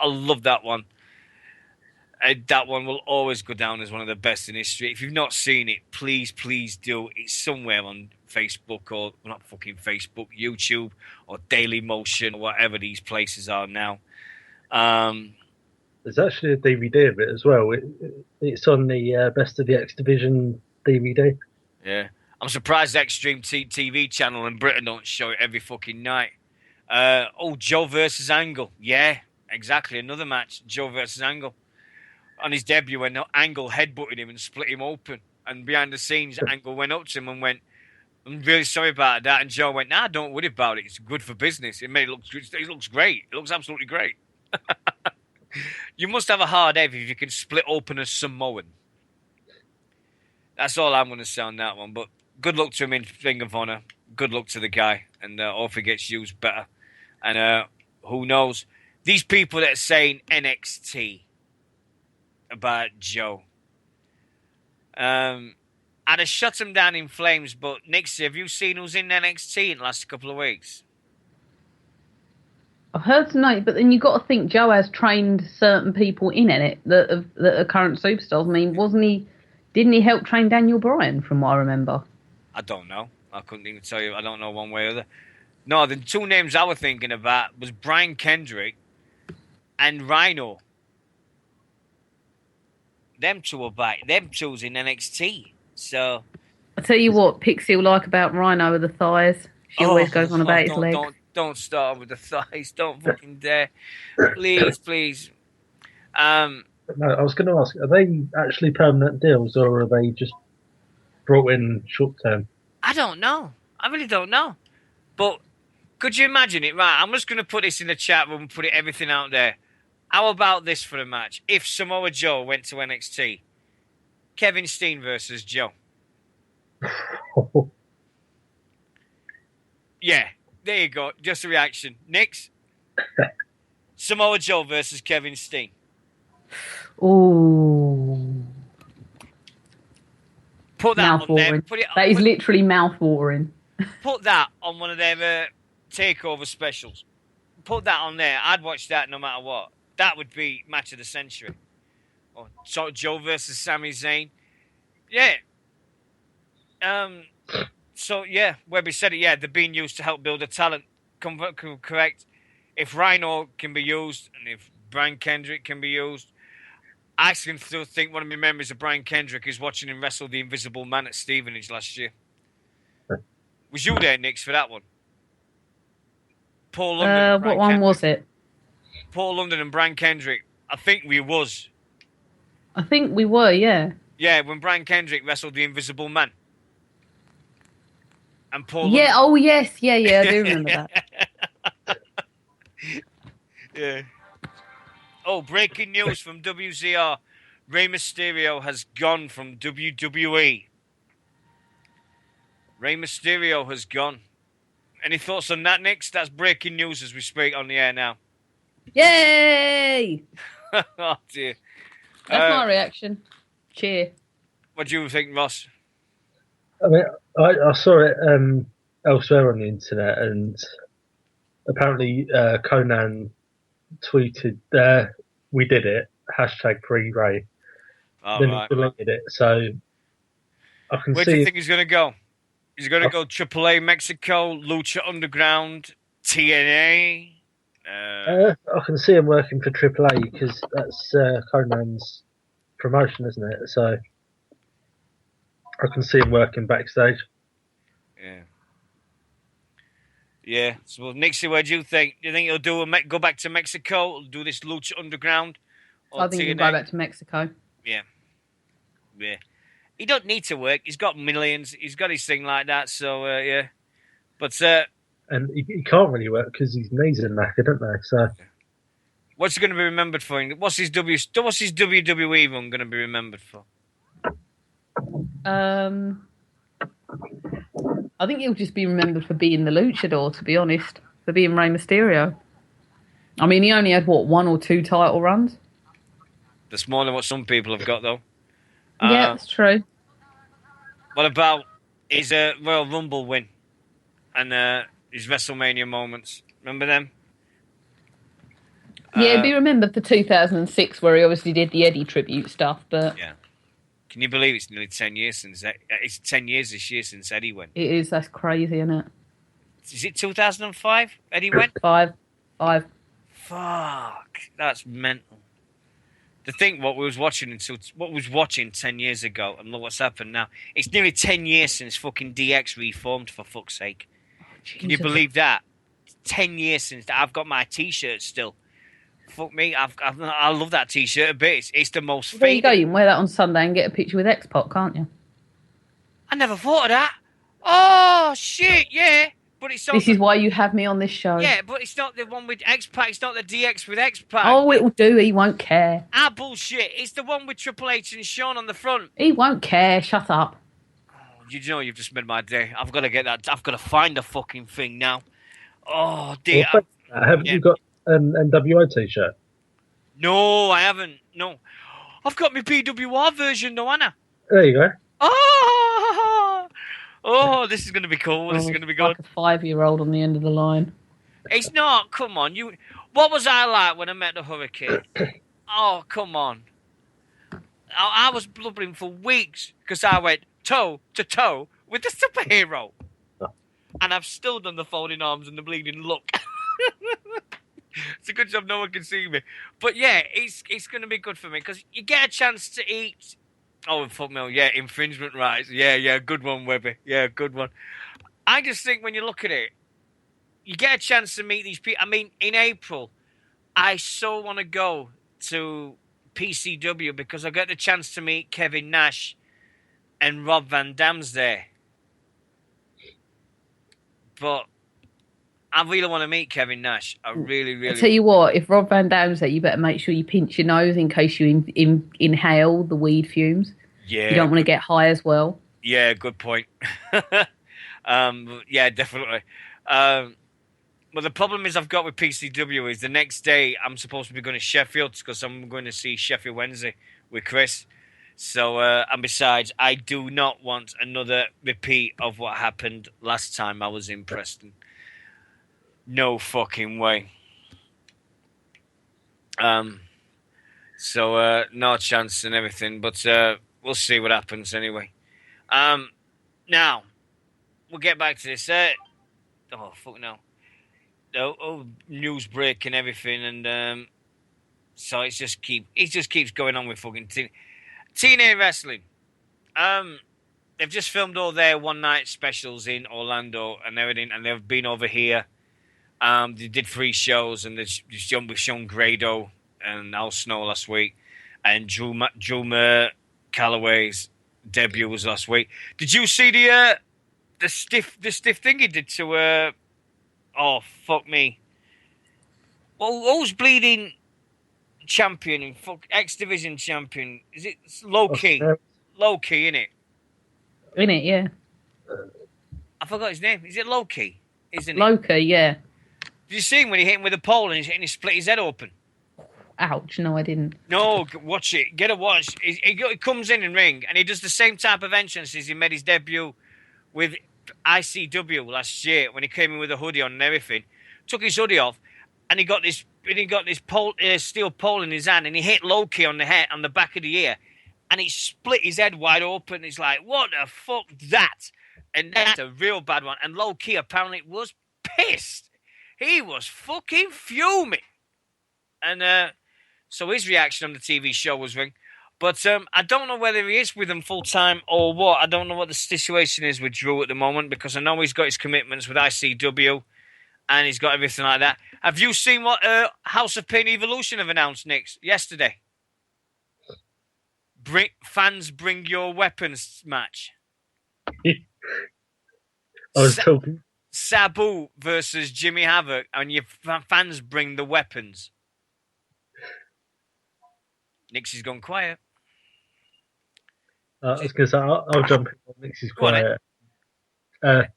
love that one. That one will always go down as one of the best in history. If you've not seen it, please do. It's somewhere on Facebook or not fucking Facebook, YouTube or Daily Motion or whatever these places are now. There's actually a DVD of it as well. It's on the Best of the X Division DVD. Yeah. I'm surprised the Extreme TV channel in Britain don't show it every fucking night. Joe versus Angle. Yeah, exactly. Another match, Joe versus Angle. On his debut, when Angle headbutted him and split him open. And behind the scenes, Angle went up to him and went, I'm really sorry about that. And Joe went, nah, don't worry about it. It's good for business. It looks great. It looks absolutely great. You must have a hard head if you can split open a Samoan. That's all I'm going to say on that one. But good luck to him in Ring of Honor. Good luck to the guy. And hope he gets used better. And who knows? These people that are saying NXT about Joe. I'd have shut him down in flames, but Nixy, have you seen who's in NXT in the last couple of weeks? I've heard tonight, but then you've got to think Joe has trained certain people in it that are current superstars. I mean, didn't he help train Daniel Bryan, from what I remember? I don't know. I couldn't even tell you. I don't know one way or the other. No, the two names I was thinking about was Brian Kendrick and Rhino. Them two are back. Them two's in NXT. So I tell you what, Pixie will like about Rhino are the thighs. She always goes on about his legs. Don't start with the thighs. Don't fucking dare. Please. No, I was going to ask, are they actually permanent deals or are they just brought in short term? I don't know. I really don't know. But could you imagine it? Right, I'm just going to put this in the chat room and put everything out there. How about this for a match? If Samoa Joe went to NXT, Kevin Steen versus Joe. Yeah, there you go. Just a reaction. Nix? Samoa Joe versus Kevin Steen. Ooh. Put that on there. That is literally mouth-watering. Put that on one of their takeover specials. Put that on there. I'd watch that no matter what. That would be match of the century. Or Joe versus Sami Zayn. Yeah. So, yeah, Webby said it. Yeah, they're being used to help build a talent. Correct. If Rhino can be used and if Brian Kendrick can be used, I can still think one of my memories of Brian Kendrick is watching him wrestle the Invisible Man at Stevenage last year. Was you there, Nix, for that one? Paul London. What one was it? Paul London and Brian Kendrick. I think we was. I think we were, yeah. Yeah, when Brian Kendrick wrestled the Invisible Man. And Paul London. Oh yes, yeah, I do remember that. Yeah. Oh, breaking news from WZR. Rey Mysterio has gone from WWE. Rey Mysterio has gone. Any thoughts on that, Nix? That's breaking news as we speak on the air now. Yay! Oh, dear. That's my reaction. Cheer. What do you think, Ross? I mean, I saw it elsewhere on the internet, and apparently Conan tweeted, "We did it." #FreeRay. Then he deleted it. So I can see. Where do you think he's going to go? He's going to go AAA Mexico, Lucha Underground, TNA. I can see him working for AAA because that's Conan's promotion, isn't it? So I can see him working backstage. Yeah. Yeah. So, Nixie, what do you think? Do you think he'll go back to Mexico, do this Lucha Underground, or I think he'll TNA? go back to Mexico. Yeah. Yeah. He don't need to work. He's got millions. He's got his thing like that. So, yeah. But and he can't really work because his knees are knackered, aren't they? So what's he going to be remembered for? What's his WWE run going to be remembered for? I think he'll just be remembered for being the luchador, to be honest, for being Rey Mysterio. I mean, he only had, what, 1 or 2 title runs? That's more than what some people have got, though. Yeah, that's true. What about his Royal Rumble win and his WrestleMania moments? Remember them? Yeah, he'd be remembered for 2006, where he obviously did the Eddie tribute stuff, but... Yeah. Can you believe it's nearly 10 years since... It's 10 years this year since Eddie went. It is, that's crazy, isn't it? Is it 2005 Eddie went? 5. Fuck. That's mental. To think what we was watching 10 years ago and look what's happened now. It's nearly 10 years since fucking DX reformed, for fuck's sake. Can you believe that? 10 years since that. I've got my t-shirt still. Fuck me, I love that t-shirt a bit. It's the most There you go, you can wear that on Sunday and get a picture with X-Pac, can't you? I never thought of that. Oh, shit, yeah. But it's not this is why you have me on this show. Yeah, but it's not the one with X-Pac. It's not the DX with X-Pac. Oh, it'll do. He won't care. Ah, bullshit. It's the one with Triple H and Shawn on the front. He won't care. Shut up. Oh, you know you've just made my day. I've got to get that. I've got to find the fucking thing now. Oh, dear. Haven't you got an NWO t-shirt? No, I haven't. No. I've got my PWR version, though, Anna. There you go. Oh, this is going to be cool. This is going to be good. Like a 5-year-old on the end of the line. It's not. Come on. What was I like when I met the Hurricane? Oh, come on. I was blubbering for weeks because I went toe to toe with the superhero. And I've still done the folding arms and the bleeding look. It's a good job no one can see me. But yeah, it's going to be good for me because you get a chance to eat. Oh, fuck me. Yeah, infringement rights. Yeah, good one, Webby. Yeah, good one. I just think when you look at it, you get a chance to meet these people. I mean, in April, I so want to go to PCW because I get the chance to meet Kevin Nash and Rob Van Dam's there. But I really want to meet Kevin Nash. I really... I'll tell you what, if Rob Van Dam's there, you better make sure you pinch your nose in case you inhale the weed fumes. Yeah. You don't want to get high as well. Yeah, good point. Yeah, definitely. Well, the problem is I've got with PCW is the next day I'm supposed to be going to Sheffield because I'm going to see Sheffield Wednesday with Chris. So, and besides, I do not want another repeat of what happened last time I was in Preston. No fucking way. So, no chance and everything, but we'll see what happens anyway. Now, we'll get back to this. Oh, fuck no. Oh, news break and everything, and so it just keeps going on with fucking TNA Wrestling. They've just filmed all their one-night specials in Orlando and everything, and they've been over here. They did 3 shows, and there's jumped with Sean Grado and Al Snow last week, and Drew Calloway's debut was last week. Did you see the stiff thing he did to oh fuck me? Well, who's bleeding champion and X Division champion? Is it Low Key? Low Key, innit? In it, yeah. I forgot his name. Is it Low Key? Isn't it? Loki, yeah. Did you see him when he hit him with a pole and he split his head open? Ouch, no, I didn't. No, watch it. Get a watch. He comes in ring and he does the same type of entrance as he made his debut with ICW last year when he came in with a hoodie on and everything. Took his hoodie off and he got this pole, steel pole in his hand and he hit Loki on the head, on the back of the ear, and he split his head wide open. He's like, what the fuck that? And that's a real bad one. And Loki apparently was pissed. He was fucking fuming. And so his reaction on the TV show was ring. But I don't know whether he is with them full time or what. I don't know what the situation is with Drew at the moment because I know he's got his commitments with ICW. and he's got everything like that. Have you seen what House of Pain Evolution have announced yesterday? Bring your weapons match. I was talking. Sabu versus Jimmy Havoc, and your fans bring the weapons. Nixie's gone quiet. I was going to say, I'll jump in on Nixie's quiet. I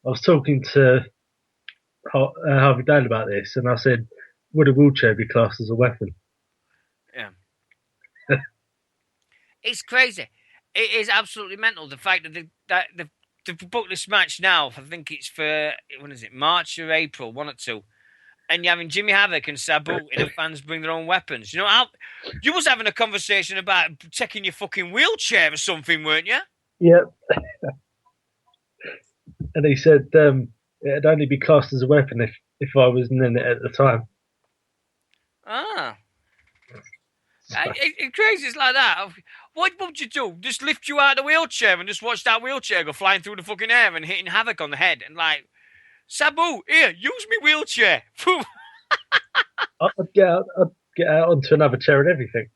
was talking to Harvey Dale about this, and I said, would a wheelchair be classed as a weapon? Yeah. It's crazy. It is absolutely mental. The fact that they've booked this match now, I think it's for, when is it, March or April, one or two. And you're having Jimmy Havoc and Sabu, and the fans bring their own weapons. You know, you was having a conversation about checking your fucking wheelchair or something, weren't you? Yep. And he said it'd only be classed as a weapon if I wasn't in it at the time. Ah. It's crazy. It's like that. What would you do? Just lift you out of the wheelchair and just watch that wheelchair go flying through the fucking air and hitting Havoc on the head and like, Sabu, here, use me wheelchair. I'd get out onto another chair and everything.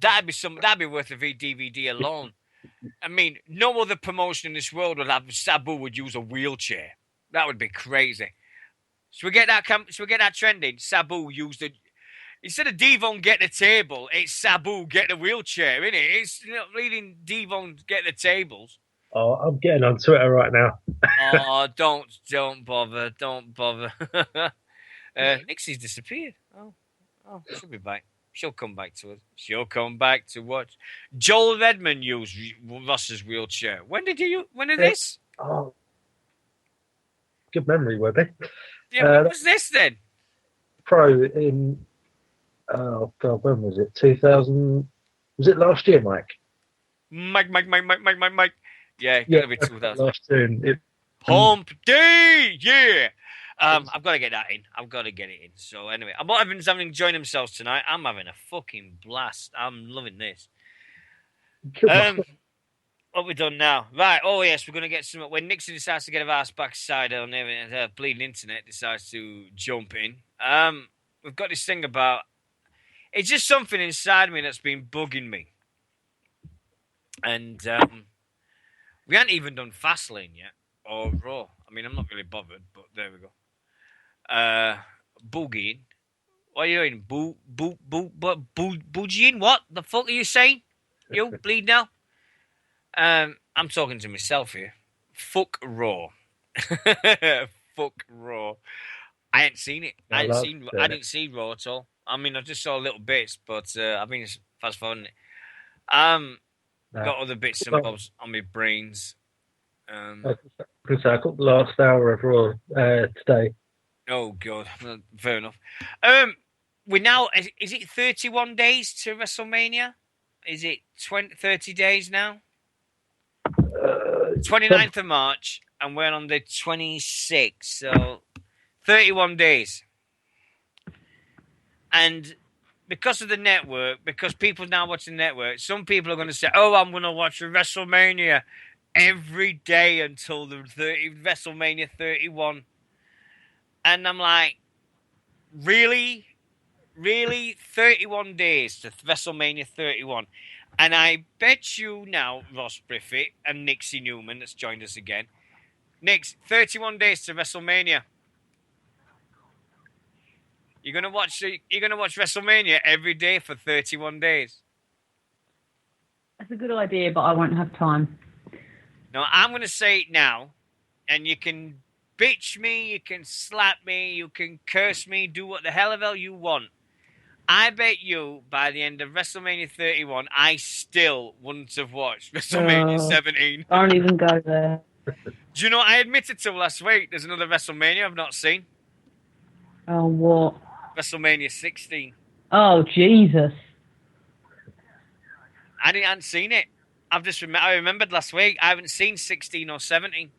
That'd be worth a DVD alone. I mean, no other promotion in this world would have Sabu would use a wheelchair. That would be crazy. So we get that trending. Sabu used it. Instead of Devon get the table, it's Sabu get the wheelchair, isn't it? It's leading Devon get the tables. Oh, I'm getting on Twitter right now. Oh, don't bother. Nixie's disappeared. Oh, she'll be back. She'll come back to us. She'll come back to watch. Joel Redman used Ross's wheelchair. When did this? Oh, good memory, Webby. Yeah, when was this then? Pro in, oh God, when was it? 2000, was it last year, Mike? Mike. Yeah, gotta be 2000. Last year. Pump D, yeah. I've got to get that in. I've got to get it in. So anyway, everyone's having enjoying themselves tonight. I'm having a fucking blast. I'm loving this. What we done now? Right. Oh yes, we're gonna get some. When Nixon decides to get his ass backside on there, bleeding internet decides to jump in. We've got this thing about. It's just something inside me that's been bugging me, and we haven't even done Fastlane yet or Raw. I mean, I'm not really bothered, but there we go. Boogieing. What are you doing? Boogieing? What the fuck are you saying? You bleed now? I'm talking to myself here. Fuck Raw. Fuck Raw. I ain't seen it. I didn't see Raw at all. I mean, I just saw little bits, but I've been fast forwarding it. Got other bits and bobs on my brains. I got the last hour of Raw today. Oh God, fair enough. We now is it 31 days to WrestleMania? Is it 30 days now? 29th of March, and we're on the 26th, so 31 days. And because of the network, because people now watching the network, some people are going to say, "Oh, I'm going to watch the WrestleMania every day until the WrestleMania 31." And I'm like, really? 31 days to WrestleMania 31. And I bet you now, Ross Briffett and Nixie Newman, that's joined us again. Nix, 31 days to WrestleMania. You're gonna watch WrestleMania every day for 31 days. That's a good idea, but I won't have time. No, I'm gonna say it now, and you can bitch me, you can slap me, you can curse me, do what the hell you want. I bet you by the end of WrestleMania 31, I still wouldn't have watched WrestleMania 17. Don't even go there. Do you know what I admitted to last week? There's another WrestleMania I've not seen. Oh, what? WrestleMania 16. Oh, Jesus. I hadn't seen it. I remembered last week. I haven't seen 16 or 17.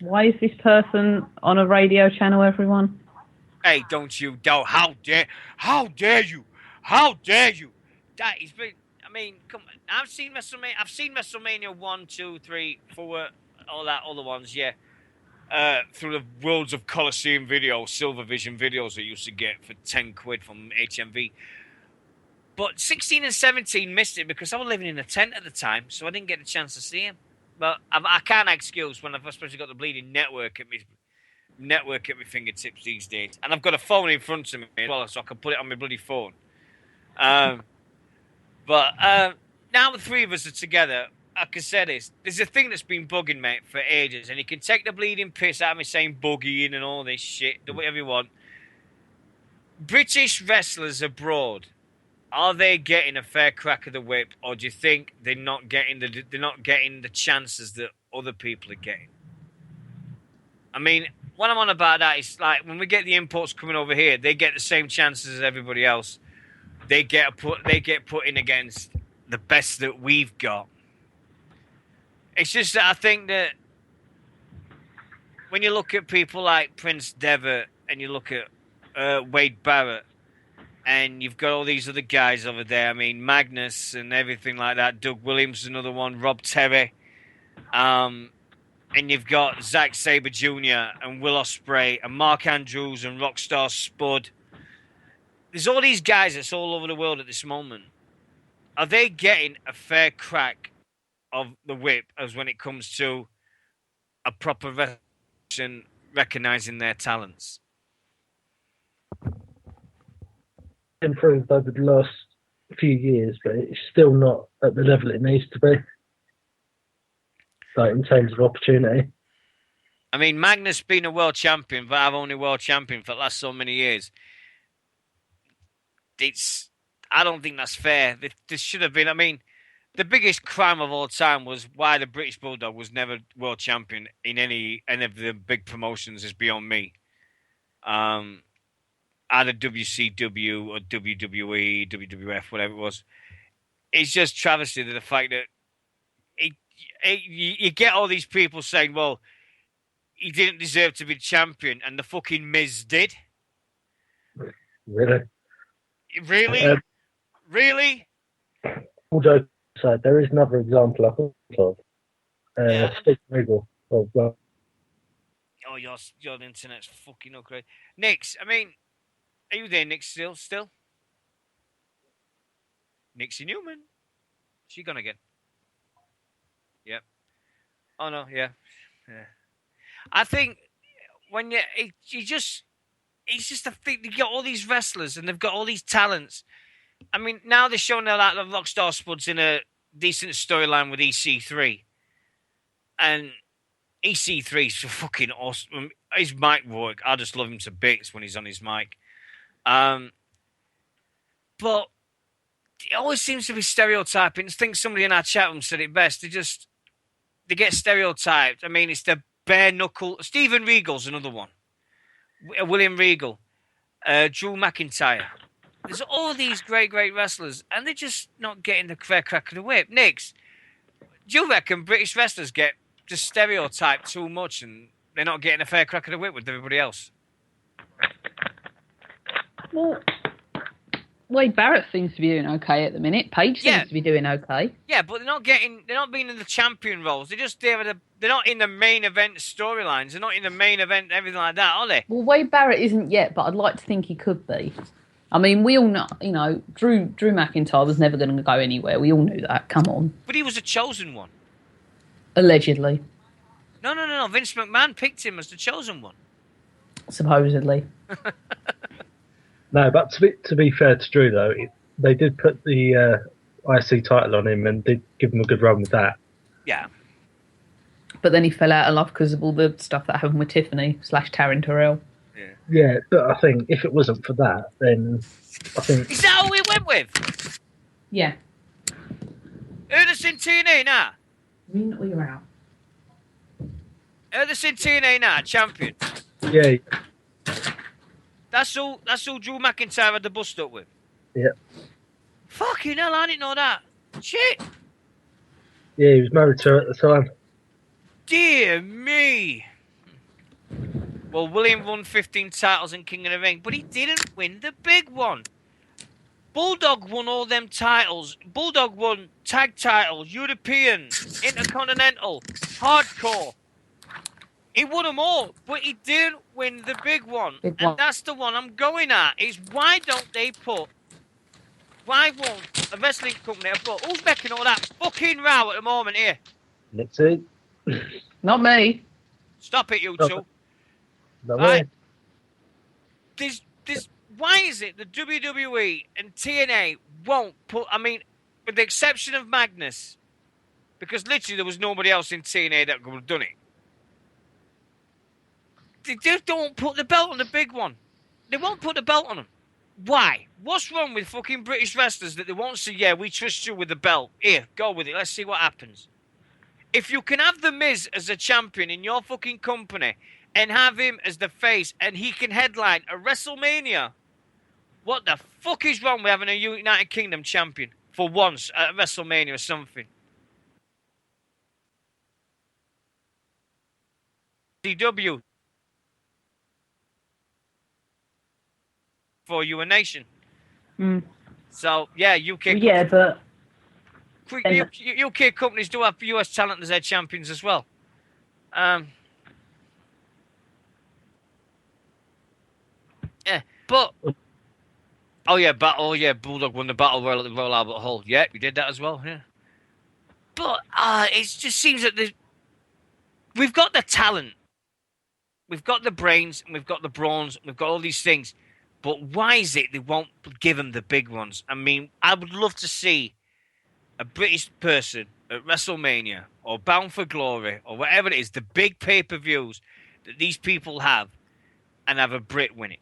Why is this person on a radio channel, everyone? Hey, don't you doubt. How dare you? That is been, I mean, come on. I've seen WrestleMania 1, 2, 3, 4, all the ones, yeah. through the worlds of Coliseum videos, Silver Vision videos I used to get for 10 quid from HMV. But 16 and 17 missed it because I was living in a tent at the time, so I didn't get a chance to see him. But I can't excuse when I've especially got the bleeding network at my fingertips these days. And I've got a phone in front of me as well, so I can put it on my bloody phone. But now the three of us are together, I can say this. There's a thing that's been bugging me for ages, and you can take the bleeding piss out of me saying bugging and all this shit, do whatever you want. British wrestlers abroad, are they getting a fair crack of the whip, or do you think they're not getting the chances that other people are getting? I mean, what I'm on about that is like when we get the imports coming over here, they get the same chances as everybody else. They get put in against the best that we've got. It's just that I think that when you look at people like Prince Devitt and you look at Wade Barrett, and you've got all these other guys over there. I mean, Magnus and everything like that. Doug Williams, another one. Rob Terry. And you've got Zack Sabre Jr. and Will Ospreay and Mark Andrews and Rockstar Spud. There's all these guys that's all over the world at this moment. Are they getting a fair crack of the whip as when it comes to a proper recognition, recognizing their talents? Improved over the last few years, but it's still not at the level it needs to be. Like in terms of opportunity. I mean, Magnus being a world champion, but I've only world champion for the last so many years. I don't think that's fair. This should have been. I mean, the biggest crime of all time was why the British Bulldog was never world champion in any of the big promotions is beyond me. Either WCW or WWE, WWF, whatever it was. It's just travesty to the fact that you get all these people saying, well, he didn't deserve to be champion, and the fucking Miz did. Really? Really? Really? All jokes aside, there is another example I think of. Steve Regal. Oh, well. Oh, your internet's fucking not great. Nix, I mean, are you there, Nix, still? Nixie Newman. She gone again. Yep. Oh, no, yeah. I think when it's just a thing. You got all these wrestlers and they've got all these talents. I mean, now they're showing that the Rockstar Spud's in a decent storyline with EC3. And EC3 is fucking awesome. His mic work, I just love him to bits when he's on his mic. But it always seems to be stereotyping. I think somebody in our chat room said it best. They get stereotyped. I mean, it's the bare knuckle. Steven Regal's another one. William Regal. Drew McIntyre. There's all these great wrestlers, and they're just not getting the fair crack of the whip. Nix, do you reckon British wrestlers get just stereotyped too much, and they're not getting a fair crack of the whip with everybody else? Well, Wade Barrett seems to be doing okay at the minute. Paige seems to be doing okay. Yeah, but they're not being in the champion roles. They're not in the main event storylines. They're not in the main event, everything like that, are they? Well, Wade Barrett isn't yet, but I'd like to think he could be. I mean, we all know, Drew McIntyre was never going to go anywhere. We all knew that. Come on. But he was a chosen one. Allegedly. No. Vince McMahon picked him as the chosen one. Supposedly. No, but to be fair to Drew, though, they did put the IC title on him and did give him a good run with that. Yeah. But then he fell out of love because of all the stuff that happened with Tiffany / Taryn Terrell. Yeah, but I think if it wasn't for that, then I think... Is that all we went with? Yeah. Who's in TNA now? In or you're out? Who's in TNA now? Champion. Yeah. That's all Drew McIntyre had the bust up with? Yeah. Fucking hell, I didn't know that. Shit. Yeah, he was married to her at the time. Dear me. Well, William won 15 titles in King of the Ring, but he didn't win the big one. Bulldog won all them titles. Bulldog won tag titles, European, Intercontinental, Hardcore. He won them all, but he didn't win the big one. And that's the one I'm going at. Is why won't a wrestling company who's making all that fucking row at the moment here? Nixy. Not me. Stop it, you two. No right? Why is it the WWE and TNA won't put, with the exception of Magnus, because literally there was nobody else in TNA that could have done it. They just don't put the belt on the big one. They won't put the belt on them. Why? What's wrong with fucking British wrestlers that they won't say, yeah, we trust you with the belt. Here, go with it. Let's see what happens. If you can have The Miz as a champion in your fucking company and have him as the face and he can headline a WrestleMania, what the fuck is wrong with having a United Kingdom champion for once at WrestleMania or something? DW for you a nation. So yeah, UK. Yeah, but UK companies do have US talent as their champions as well. Yeah, but Bulldog won the Battle Royal at the Royal Albert Hall. Yeah, we did that as well. Yeah, but it just seems that we've got the talent, we've got the brains, and we've got the brawns, and we've got all these things. But why is it they won't give them the big ones? I mean, I would love to see a British person at WrestleMania or Bound for Glory or whatever it is, the big pay-per-views that these people have, and have a Brit win it.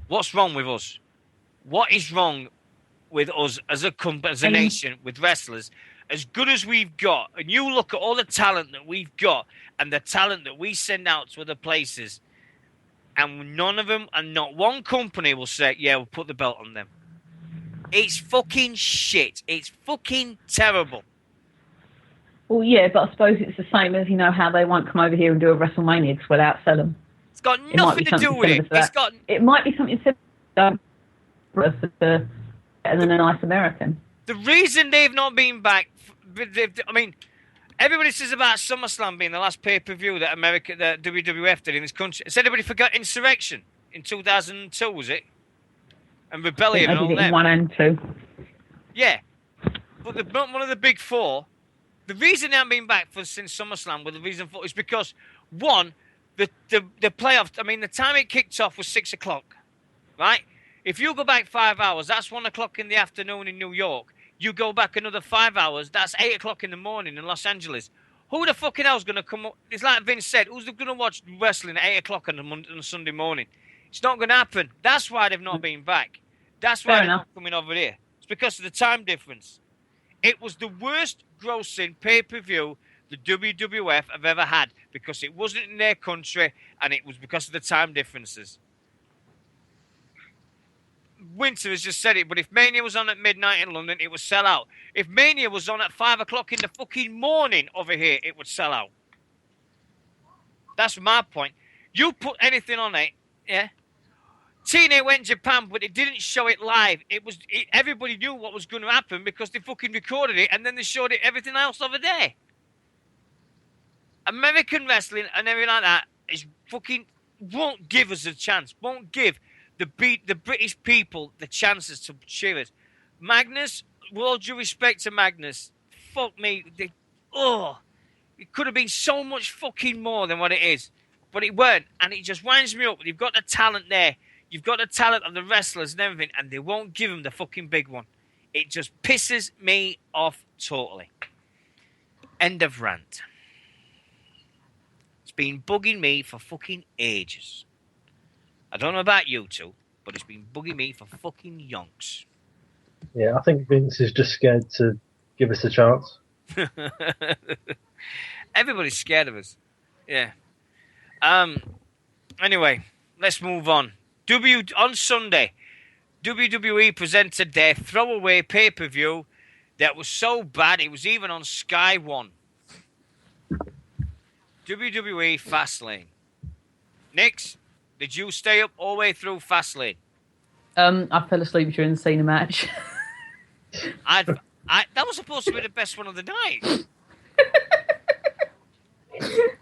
What's wrong with us? What is wrong with us as a company, as a nation, with wrestlers? As good as we've got, and you look at all the talent that we've got and the talent that we send out to other places, and none of them, and not one company will say, yeah, we'll put the belt on them. It's fucking shit. It's fucking terrible. Well, yeah, but I suppose it's the same as, how they won't come over here and do a WrestleMania because we'll outsell them. It's got nothing to do with it. It might be something similar better than a nice American. The reason they've not been back, everybody says about SummerSlam being the last pay-per-view that WWF did in this country. Has anybody forgot Insurrection in 2002, was it? And Rebellion and all that. 1 and 2. Yeah. But one of the big four, the reason they haven't been back since SummerSlam, the reason for is because, one, the playoff, the time it kicked off was 6 o'clock, right? If you go back 5 hours, that's 1 o'clock in the afternoon in New York. You go back another 5 hours, that's 8 o'clock in the morning in Los Angeles. Who the fucking hell's going to come up? It's like Vince said, who's going to watch wrestling at 8 o'clock on a Sunday morning? It's not going to happen. That's why they've not been back. That's why they're not coming over here. It's because of the time difference. It was the worst grossing pay-per-view the WWF have ever had because it wasn't in their country and it was because of the time differences. Winter has just said it, but if Mania was on at midnight in London, it would sell out. If Mania was on at 5 o'clock in the fucking morning over here, it would sell out. That's my point. You put anything on it, yeah? TNA went to Japan, but it didn't show it live. Everybody knew what was going to happen because they fucking recorded it, and then they showed it everything else over there. American wrestling and everything like that is fucking won't give us a chance. Won't give the British people the chances to cheer us. Magnus, with all due respect to Magnus, fuck me. It could have been so much fucking more than what it is, but it weren't, and it just winds me up. You've got the talent there. You've got the talent of the wrestlers and everything, and they won't give them the fucking big one. It just pisses me off totally. End of rant. It's been bugging me for fucking ages. I don't know about you two, but it's been bugging me for fucking yonks. Yeah, I think Vince is just scared to give us a chance. Everybody's scared of us. Yeah. Anyway, let's move on. On Sunday, WWE presented their throwaway pay-per-view that was so bad it was even on Sky One. WWE Fastlane. Nix, did you stay up all the way through Fastlane? I fell asleep during the Cena match. That was supposed to be the best one of the night.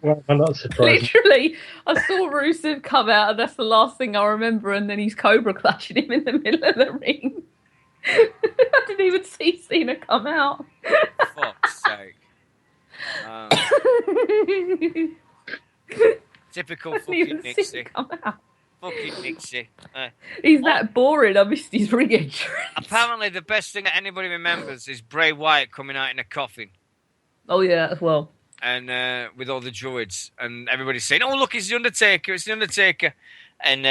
Well, I'm not surprised. Literally, I saw Rusev come out, and that's the last thing I remember. And then he's Cobra clutching him in the middle of the ring. I didn't even see Cena come out. Fuck's sake. Typical fucking Nixy. Fucking Nixy. He's that boring. I missed his ring entrance. Apparently, the best thing that anybody remembers is Bray Wyatt coming out in a coffin. Oh yeah, as well. And with all the druids, and everybody's saying, "Oh look, it's the Undertaker! It's the Undertaker!" And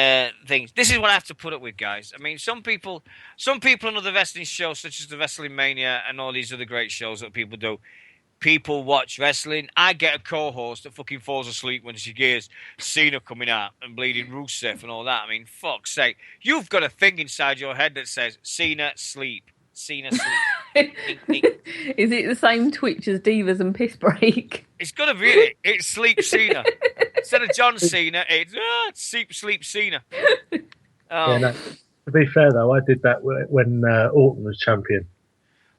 things. This is what I have to put up with, guys. I mean, some people on other wrestling shows, such as the Wrestling Mania and all these other great shows that people do. People watch wrestling. I get a co-host that fucking falls asleep when she hears Cena coming out and bleeding Rusev and all that. I mean, fuck's sake. You've got a thing inside your head that says, Cena, sleep. Cena, sleep. Is it the same Twitch as Divas and Piss Break? It's got to be it. It's Sleep Cena. Instead of John Cena, it's Sleep Cena. Yeah, no, to be fair, though, I did that when Orton was champion.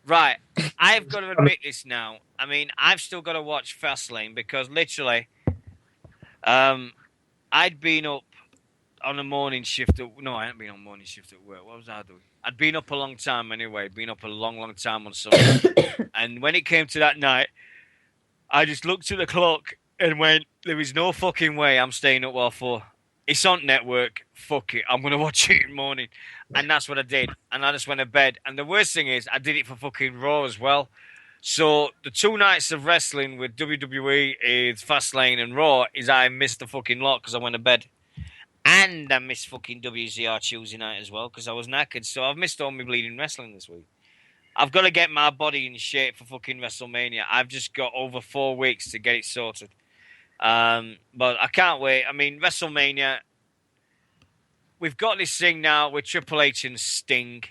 Right. I've got to admit this now. I mean, I've still got to watch Fastlane because literally, I'd been up on a morning shift. No, I hadn't been on morning shift at work. What was I doing? I'd been up a long time anyway. Been up a long, long time on Sunday. And when it came to that night, I just looked at the clock and went, there is no fucking way I'm staying up all for. It's on network. Fuck it. I'm going to watch it in the morning. And that's what I did. And I just went to bed. And the worst thing is, I did it for fucking Raw as well. So the 2 nights of wrestling with WWE is Fastlane and Raw is I missed the fucking lot because I went to bed. And I missed fucking WZR Tuesday night as well because I was knackered. So I've missed all my bleeding wrestling this week. I've got to get my body in shape for fucking WrestleMania. I've just got over 4 weeks to get it sorted. But I can't wait. I mean, WrestleMania, we've got this thing now with Triple H and Sting.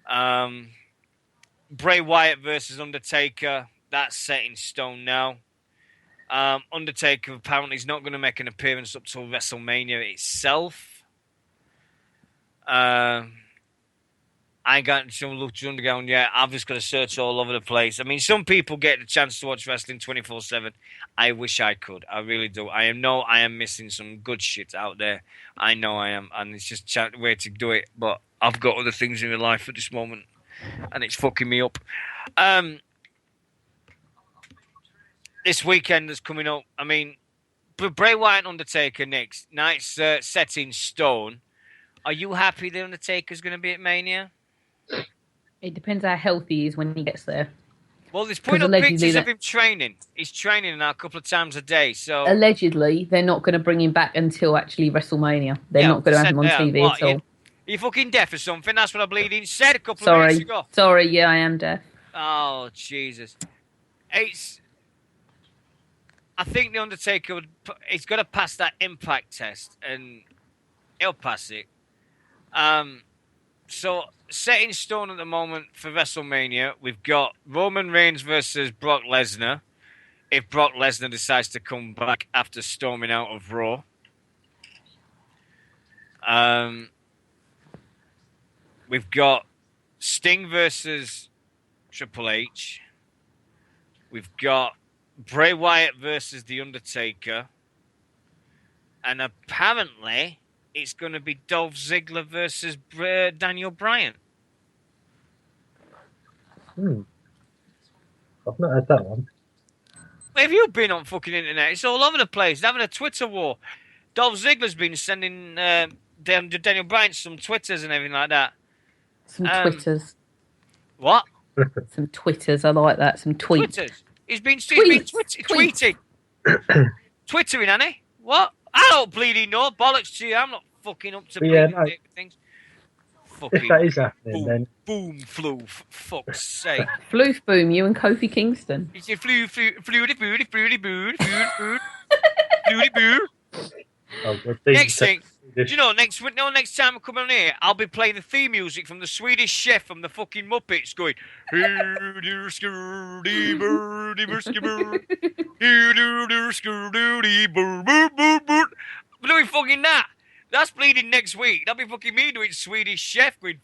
Bray Wyatt versus Undertaker, that's set in stone now. Undertaker apparently is not going to make an appearance up till WrestleMania itself. I ain't got some look to Underground yet. I've just got to search all over the place. I mean, some people get the chance to watch wrestling 24/7. I wish I could. I really do. I am missing some good shit out there. I know I am. And it's just a way to do it. But I've got other things in my life at this moment. And it's fucking me up. This weekend is coming up. I mean, Bray Wyatt and Undertaker next. Night's set in stone. Are you happy the Undertaker's going to be at Mania? It depends how healthy he is when he gets there. Well, there's putting up pictures of him training. He's training now a couple of times a day. So allegedly, they're not going to bring him back until actually WrestleMania. They're not going to have him on TV at all. Are you fucking deaf or something? That's what I bleeding said a couple of minutes ago. Sorry, yeah, I am deaf. Oh, Jesus. I think The Undertaker he's got to pass that impact test, and he'll pass it. So, set in stone at the moment for WrestleMania, we've got Roman Reigns versus Brock Lesnar, if Brock Lesnar decides to come back after storming out of Raw. We've got Sting versus Triple H. We've got Bray Wyatt versus The Undertaker. And apparently, it's going to be Dolph Ziggler versus Daniel Bryan. I've not heard that one. Where have you been on fucking internet? It's all over the place. They're having a Twitter war. Dolph Ziggler's been sending Daniel Bryan some Twitters and everything like that. Some Twitters. What? Some Twitters. I like that. Some tweets. Twitters. He's been tweeting. Twittering, Annie. What? I don't bleeding know. Bollocks to you. I'm not fucking up to things. Fucking if that is happening, then boom, Floof. Fuck's sake. Floof boom, you and Kofi Kingston. It's a floody. Next thing, next time I come on here, I'll be playing the theme music from the Swedish Chef from the fucking Muppets going. We're doing fucking that. That's bleeding next week. That'll be fucking me doing Swedish Chef going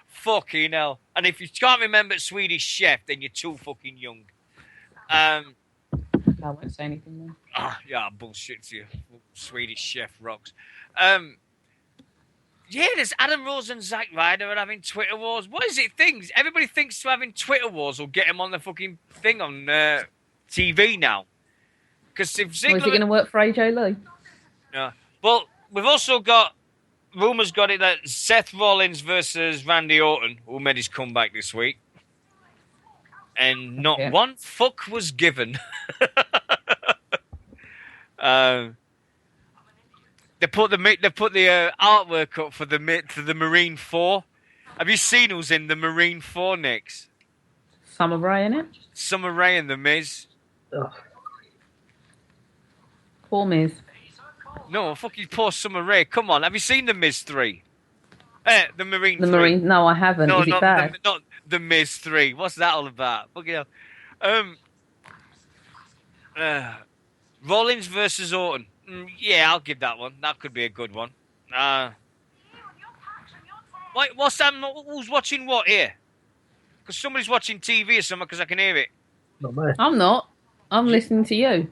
fucking hell. And if you can't remember Swedish Chef, then you're too fucking young. I won't say anything more. Yeah, bullshit to you. Swedish chef rocks. Yeah, there's Adam Rose and Zack Ryder are having Twitter wars. What is it? Things everybody thinks having Twitter wars will get him on the fucking thing on TV now. Because if Ziggler, is it going to work for AJ Lee? Yeah. Well, we've also got rumors got it that Seth Rollins versus Randy Orton, who made his comeback this week, and not one fuck was given. They put the artwork up for the Marine 4. Have you seen who's in the Marine 4, Nix? Summer Rae in it? Summer Rae and The Miz. Ugh. Poor Miz. No, fucking poor Summer Rae. Come on, have you seen The Miz 3? The Marine 3. The Marine? No, I haven't. No, is it bad? not The Miz 3. What's that all about? Fucking hell. Rollins versus Orton. Yeah, I'll give that one. That could be a good one. What's that? Who's watching what here? Because somebody's watching TV or something, because I can hear it. Not me. I'm not. I'm listening to you.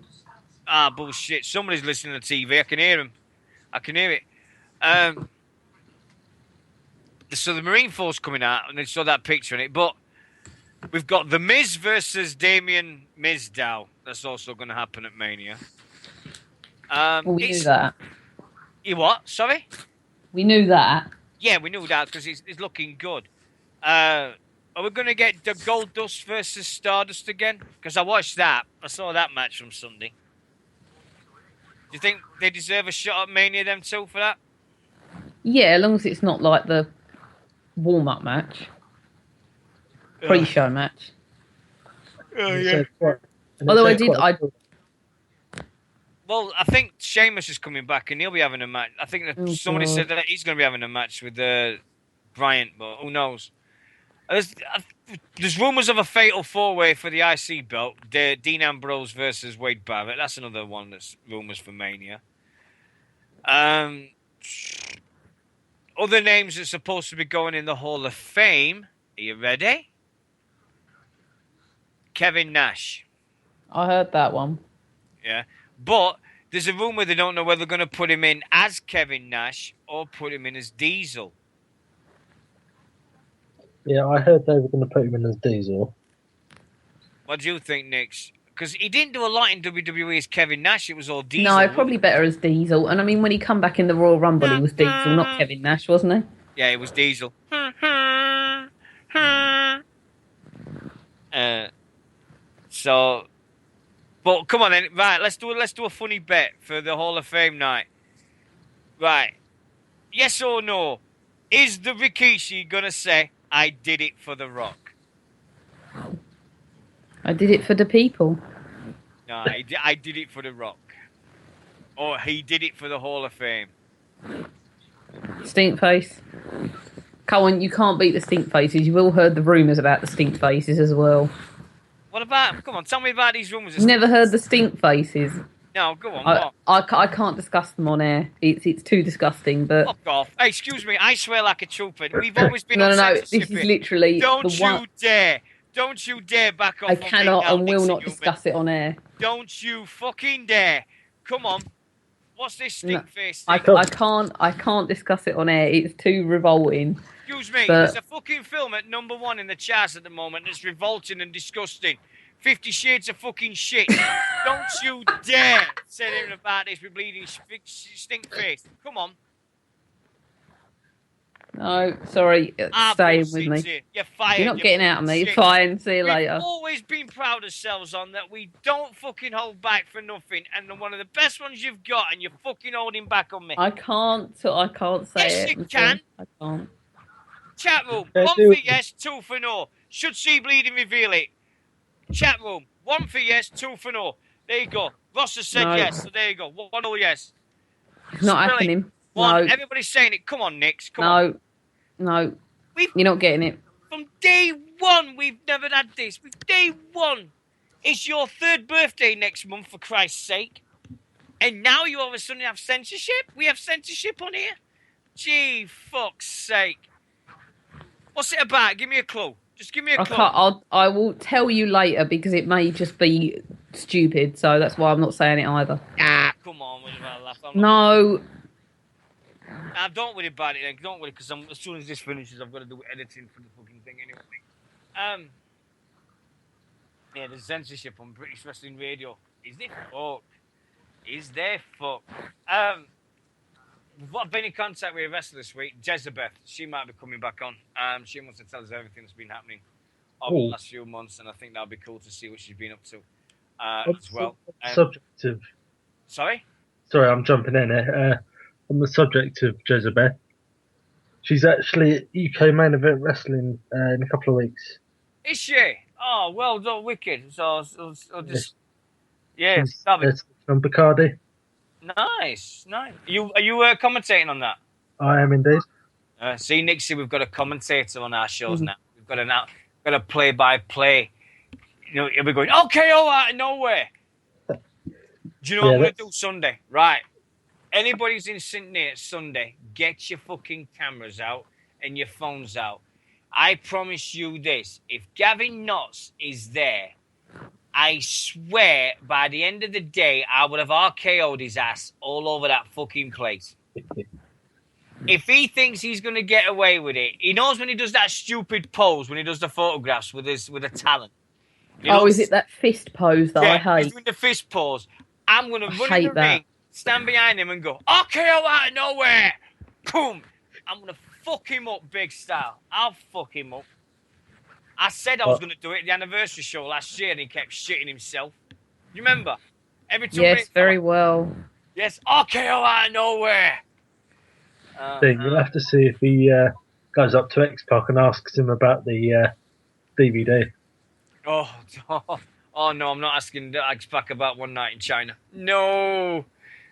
Bullshit. Somebody's listening to TV. I can hear him. I can hear it. So the Marine Force coming out, and they saw that picture in it. But we've got The Miz versus Damien Mizdow. That's also going to happen at Mania. We knew that. You what? Sorry? We knew that. Yeah, we knew that because he's looking good. Are we going to get the Goldust versus Stardust again? Because I watched that. I saw that match from Sunday. Do you think they deserve a shot at Mania, them two, for that? Yeah, as long as it's not like the warm-up match. Pre-show match. Oh, yeah. Although Well, I think Sheamus is coming back and he'll be having a match. I think that somebody said that he's going to be having a match with Bryant, but who knows? There's rumours of a fatal four-way for the IC belt. Dean Ambrose versus Wade Barrett. That's another one that's rumours for Mania. Other names that's supposed to be going in the Hall of Fame. Are you ready? Kevin Nash. I heard that one. Yeah. But there's a rumour they don't know whether they're going to put him in as Kevin Nash or put him in as Diesel. Yeah, I heard they were going to put him in as Diesel. What do you think, Nix? Because he didn't do a lot in WWE as Kevin Nash. It was all Diesel. No, probably better as Diesel. And I mean, when he come back in the Royal Rumble, he was Diesel, not Kevin Nash, wasn't he? Yeah, it was Diesel. But come on then, right? Let's do a funny bet for the Hall of Fame night. Right? Yes or no? Is the Rikishi gonna say, "I did it for The Rock"? I did it for the people. No, I did it for The Rock. Or he did it for the Hall of Fame. Stink face. Cohen, you can't beat the stink faces. You've all heard the rumours about the stink faces as well. What about? Come on, tell me about these rumours. Never heard the stink faces. No, go on. I can't discuss them on air. It's too disgusting. But fuck off. Hey, excuse me. I swear like a trooper. We've always been no. censorship. This is literally. Don't you dare back off. I cannot and will not discuss it on air. Don't you fucking dare. Come on. What's this stink face thing? I can't discuss it on air. It's too revolting. Excuse me. There's a fucking film at #1 in the charts at the moment that's revolting and disgusting. 50 Shades of fucking shit. Don't you dare say anything about this with bleeding stink face. Come on. No, sorry. Stay with me. You're fired. You're not getting out of me. You're fine. See you later. We've always been proud of ourselves on that. We don't fucking hold back for nothing. And one of the best ones you've got, and you're fucking holding back on me. I can't say yes, it. You can. I can't. Chat room. 1 for yes, 2 for no. Should see bleeding reveal it. Chat room. 1 for yes, 2 for no. There you go. Ross has said yes, so there you go. 1 all yes. It's not happening. One. No. Everybody's saying it. Come on, Nix. Come on. No. You're not getting it. From day one, we've never had this. Day one. It's your 3rd birthday next month, for Christ's sake. And now you all of a sudden have censorship? We have censorship on here? Gee, fuck's sake. What's it about? Give me a clue. Just give me a clue. I will tell you later because it may just be stupid. So that's why I'm not saying it either. Ah, come on, with a laugh. No. Don't worry about it. Like, don't worry, because as soon as this finishes, I've got to do editing for the fucking thing anyway. Yeah, the censorship on British Wrestling Radio. Is there fuck? Is there fuck? I've been in contact with a wrestler this week, Jezebeth. She might be coming back on. She wants to tell us everything that's been happening over the last few months, and I think that'll be cool to see what she's been up to as well. Subject of. Sorry, I'm jumping in here. On the subject of Jezebeth, she's actually at UK Main Event Wrestling in a couple of weeks. Is she? Oh, well done, wicked. So just She's from Bacardi. Nice. Are you commentating on that? I am indeed. See, Nixy, we've got a commentator on our shows now. We've got a play-by-play. You know, he'll be going, okay, all out of nowhere. Do you know what I'm going to do Sunday? Right. Anybody's in Sydney at Sunday, get your fucking cameras out and your phones out. I promise you this. If Gavin Knotts is there, I swear by the end of the day, I would have RKO'd his ass all over that fucking place. If he thinks he's going to get away with it, he knows when he does that stupid pose, when he does the photographs with a talent. Is it that fist pose that I hate? He's doing the fist pose. I'm going to run in the ring, stand behind him and go, RKO out of nowhere. Boom. I'm going to fuck him up big style. I'll fuck him up. I said I was going to do it at the anniversary show last year, and he kept shitting himself. You remember? Every 2 minutes. Yes, very well. Yes, RKO out of nowhere. You'll have to see if he goes up to X-Pac and asks him about the DVD. Oh, no, I'm not asking X-Pac about One Night in China. No.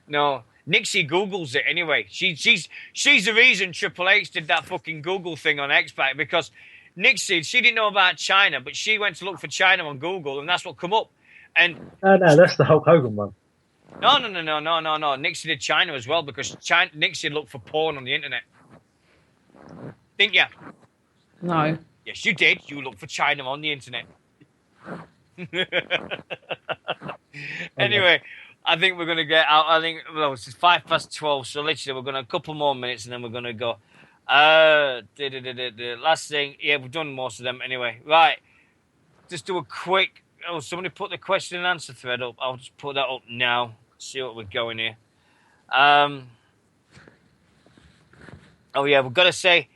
Nixy Googles it anyway. She's the reason Triple H did that fucking Google thing on X-Pac, because Nixie, she didn't know about China, but she went to look for China on Google, and that's what come up. And no, that's the Hulk Hogan one. No. Nixie did China as well, because Nixie looked for porn on the internet. Didn't you? No. Yes, you did. You looked for China on the internet. Anyway, I think we're going to get out. It's 12:05, so literally we're going to a couple more minutes, and then we're going to go. The last thing, we've done most of them anyway. Right, just do a quick. Oh, somebody put the question and answer thread up. I'll just put that up now. See what we're going here. We've got to say a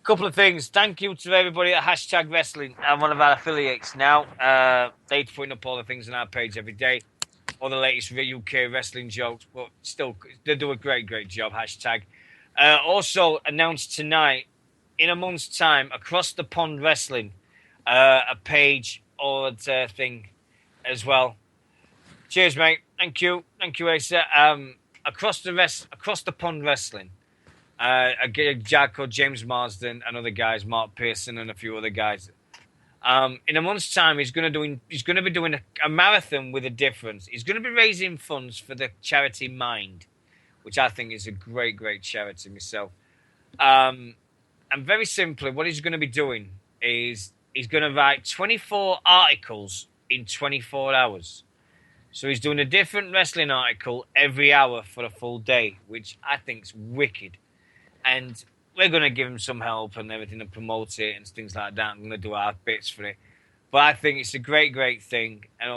couple of things. Thank you to everybody at Hashtag Wrestling. I'm one of our affiliates now. They're putting up all the things on our page every day, all the latest UK wrestling jokes, but still, they do a great job. Hashtag. Also announced tonight, in a month's time, Across the Pond Wrestling, a page or thing as well. Cheers, mate. Thank you, Asa. Across the Pond Wrestling. A guy called James Marsden and other guys, Mark Pearson and a few other guys. In a month's time, he's going to be doing a marathon with a difference. He's going to be raising funds for the charity Mind, which I think is a great charity myself. And very simply, what he's going to be doing is he's going to write 24 articles in 24 hours. So he's doing a different wrestling article every hour for a full day, which I think is wicked. And we're going to give him some help and everything and promote it and things like that. I'm going to do our bits for it. But I think it's a great thing. And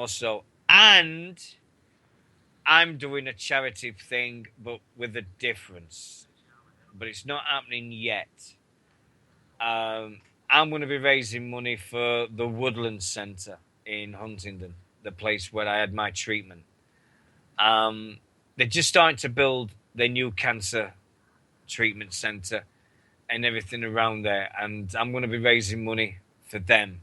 I'm doing a charity thing, but with a difference. But it's not happening yet. I'm going to be raising money for the Woodland Centre in Huntingdon, the place where I had my treatment. They're just starting to build their new cancer treatment centre and everything around there, and I'm going to be raising money for them.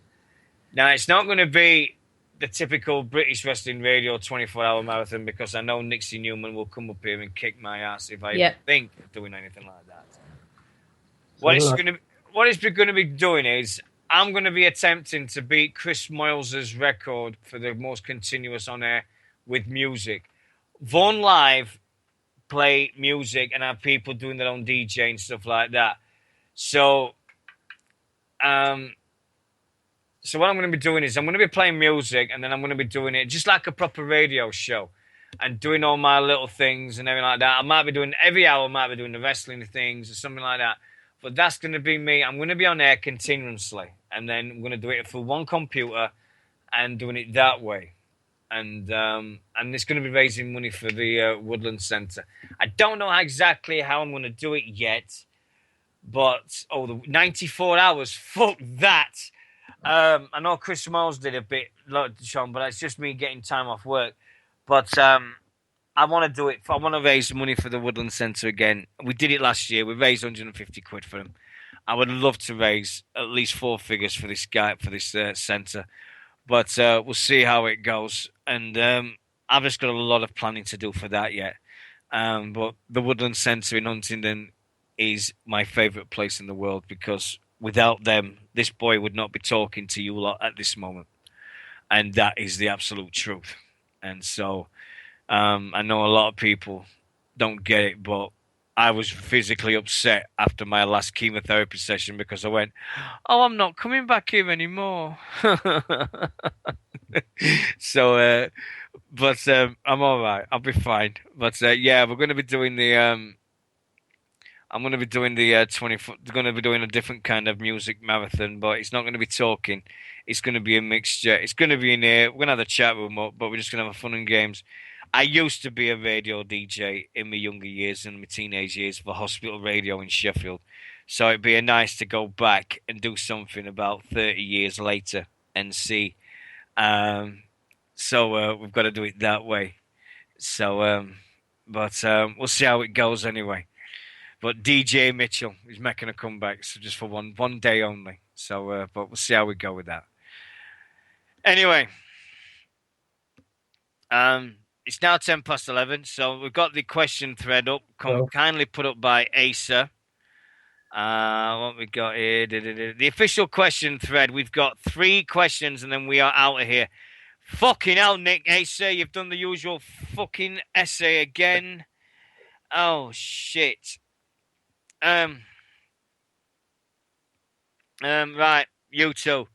Now, it's not going to be the typical British Wrestling Radio 24-hour marathon, because I know Nixie Newman will come up here and kick my ass if I think of doing anything like that. What it's going to be doing is I'm going to be attempting to beat Chris Moyles' record for the most continuous on air with music. Vaughn Live play music and have people doing their own DJ and stuff like that. So So what I'm going to be doing is I'm going to be playing music, and then I'm going to be doing it just like a proper radio show, and doing all my little things and everything like that. I might be doing every hour, I might be doing the wrestling things or something like that. But that's going to be me. I'm going to be on air continuously, and then I'm going to do it through one computer and doing it that way. And it's going to be raising money for the Woodland Centre. I don't know exactly how I'm going to do it yet, but the 94 hours, fuck that. I know Chris Miles did a bit, Sean, but it's just me getting time off work. But I want to do it. I want to raise money for the Woodland Centre again. We did it last year. We raised 150 quid for him. I would love to raise at least 4 figures for this guy, for this centre. But we'll see how it goes. And I've just got a lot of planning to do for that yet. But the Woodland Centre in Huntingdon is my favourite place in the world, because without them, this boy would not be talking to you lot at this moment. And that is the absolute truth. And so I know a lot of people don't get it, but I was physically upset after my last chemotherapy session because I went, "Oh, I'm not coming back here anymore." So, but I'm all right. I'll be fine. But yeah, we're going to be doing the. I'm going to be doing the 20. Going to be doing a different kind of music marathon, but it's not going to be talking. It's going to be a mixture. It's going to be in here. We're going to have the chat room up, but we're just going to have fun and games. I used to be a radio DJ in my younger years and my teenage years for hospital radio in Sheffield. So it'd be nice to go back and do something about 30 years later and see. So we've got to do it that way. So, but we'll see how it goes anyway. But DJ Mitchell is making a comeback, so just for one day only. So, but we'll see how we go with that. Anyway, it's now 11:10, so we've got the question thread up, kindly put up by Asa. What we got here? The official question thread. We've got 3 questions, and then we are out of here. Fucking hell, Nick, Asa, you've done the usual fucking essay again. Oh shit. Right, you two.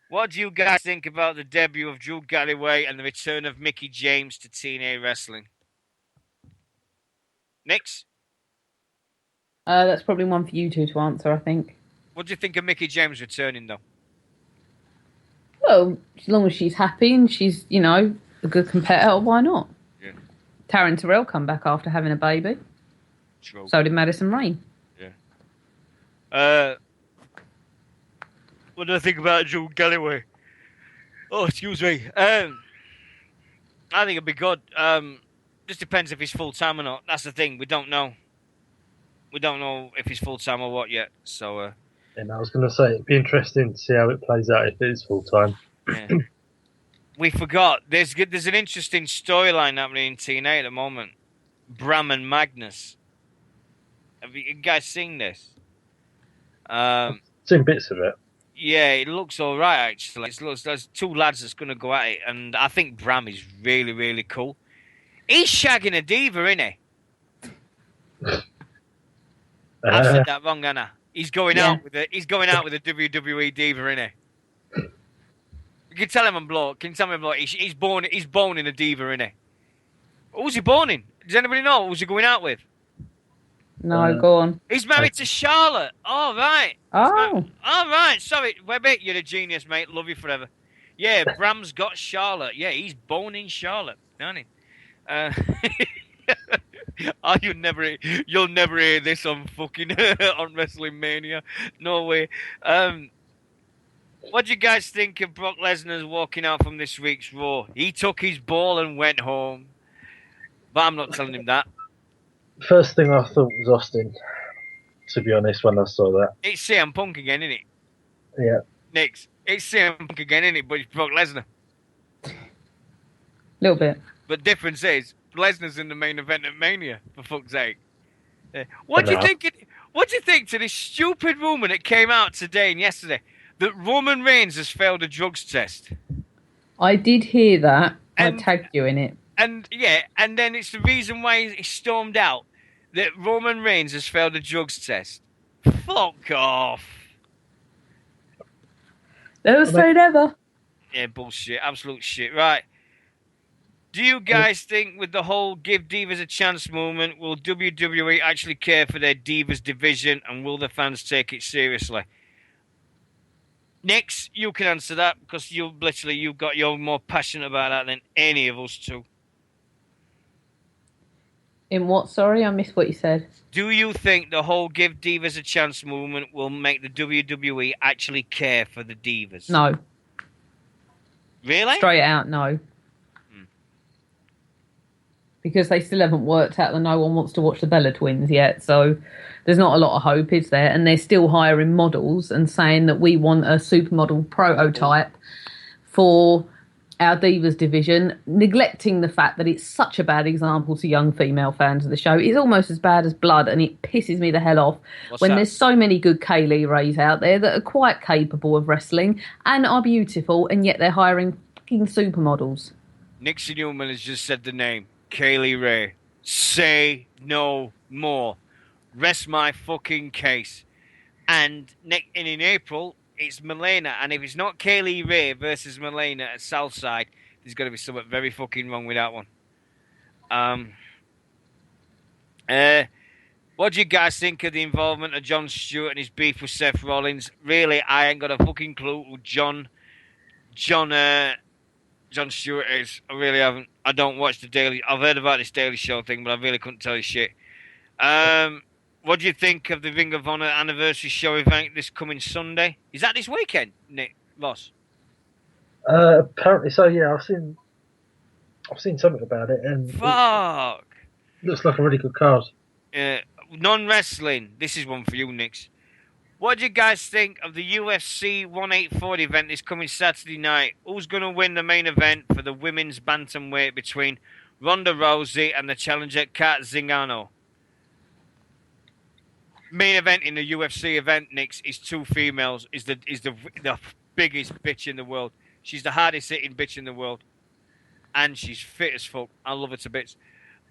What do you guys think about the debut of Drew Galloway and the return of Mickie James to TNA Wrestling? Nix? That's probably one for you two to answer, I think. What do you think of Mickie James returning, though? Well, as long as she's happy and she's, a good competitor, why not? Yeah. Taryn Terrell come back after having a baby. True. So did Madison Rain. Yeah. What do I think about Drew Galloway? Oh, excuse me. I think it'd be good. Just depends if he's full-time or not. That's the thing. We don't know. We don't know if he's full-time or what yet. So. And I was going to say, it'd be interesting to see how it plays out if it is full-time. Yeah. We forgot. There's an interesting storyline happening in TNA at the moment. Bram and Magnus. Have you guys seen this? I've seen bits of it. Yeah, it looks all right, actually. There's 2 lads that's going to go at it, and I think Bram is really, really cool. He's shagging a diva, isn't he? I've said that wrong, Anna. He's going out with a WWE diva, isn't he? You can tell him I'm bloke. Can you tell me I'm bloke? He's born in a diva, isn't he? Who's he born in? Does anybody know who's he going out with? No, go on. He's married to Charlotte. Oh, right. Oh. All right. Sorry, Webby, you're a genius, mate. Love you forever. Yeah, Bram's got Charlotte. Yeah, he's born in Charlotte, don't he? Oh, you'll never hear this on fucking on Wrestling Mania. No way. What do you guys think of Brock Lesnar's walking out from this week's Raw? He took his ball and went home. But I'm not telling him that. First thing I thought was Austin, to be honest, when I saw that. It's CM Punk again, isn't it? Yeah. Nix. It's CM Punk again, isn't it? But it's Brock Lesnar. Little bit. But difference is, Lesnar's in the main event at Mania, for fuck's sake. What do you think to this stupid rumour that came out today and yesterday that Roman Reigns has failed a drugs test? I did hear that. I tagged you in it. And then it's the reason why he stormed out that Roman Reigns has failed a drugs test. Fuck off. Never say never. Yeah, bullshit. Absolute shit. Right. Do you guys think with the whole give divas a chance movement, will WWE actually care for their divas division and will the fans take it seriously? Nix, you can answer that because you're more passionate about that than any of us two. In what? Sorry, I missed what you said. Do you think the whole give divas a chance movement will make the WWE actually care for the divas? No. Really? Straight out, no. Because they still haven't worked out that no one wants to watch the Bella Twins yet, so there's not a lot of hope, is there? And they're still hiring models and saying that we want a supermodel prototype for our Divas division, neglecting the fact that it's such a bad example to young female fans of the show. It's almost as bad as Blood, and it pisses me the hell off there's so many good Kaylee Rays out there that are quite capable of wrestling and are beautiful, and yet they're hiring fucking supermodels. Nixy Newman has just said the name. Kaylee Ray. Say no more. Rest my fucking case. And in April, it's Melena. And if it's not Kaylee Ray versus Melena at Southside, there's got to be something very fucking wrong with that one. What do you guys think of the involvement of Jon Stewart and his beef with Seth Rollins? Really, I ain't got a fucking clue who Jon Stewart is. I really haven't. I don't watch the Daily. I've heard about this Daily Show thing, but I really couldn't tell you shit. What do you think of the Ring of Honor anniversary show event this coming Sunday? Is that this weekend, Nick Loss? Apparently so. Yeah, I've seen something about it, and fuck, looks like a really good card. Non-wrestling. This is one for you, Nix. What do you guys think of the UFC 184 event this coming Saturday night? Who's going to win the main event for the women's bantamweight between Ronda Rousey and the challenger Kat Zingano? Main event in the UFC event, Nix, is two females. Is the biggest bitch in the world. She's the hardest hitting bitch in the world, and she's fit as fuck. I love her to bits.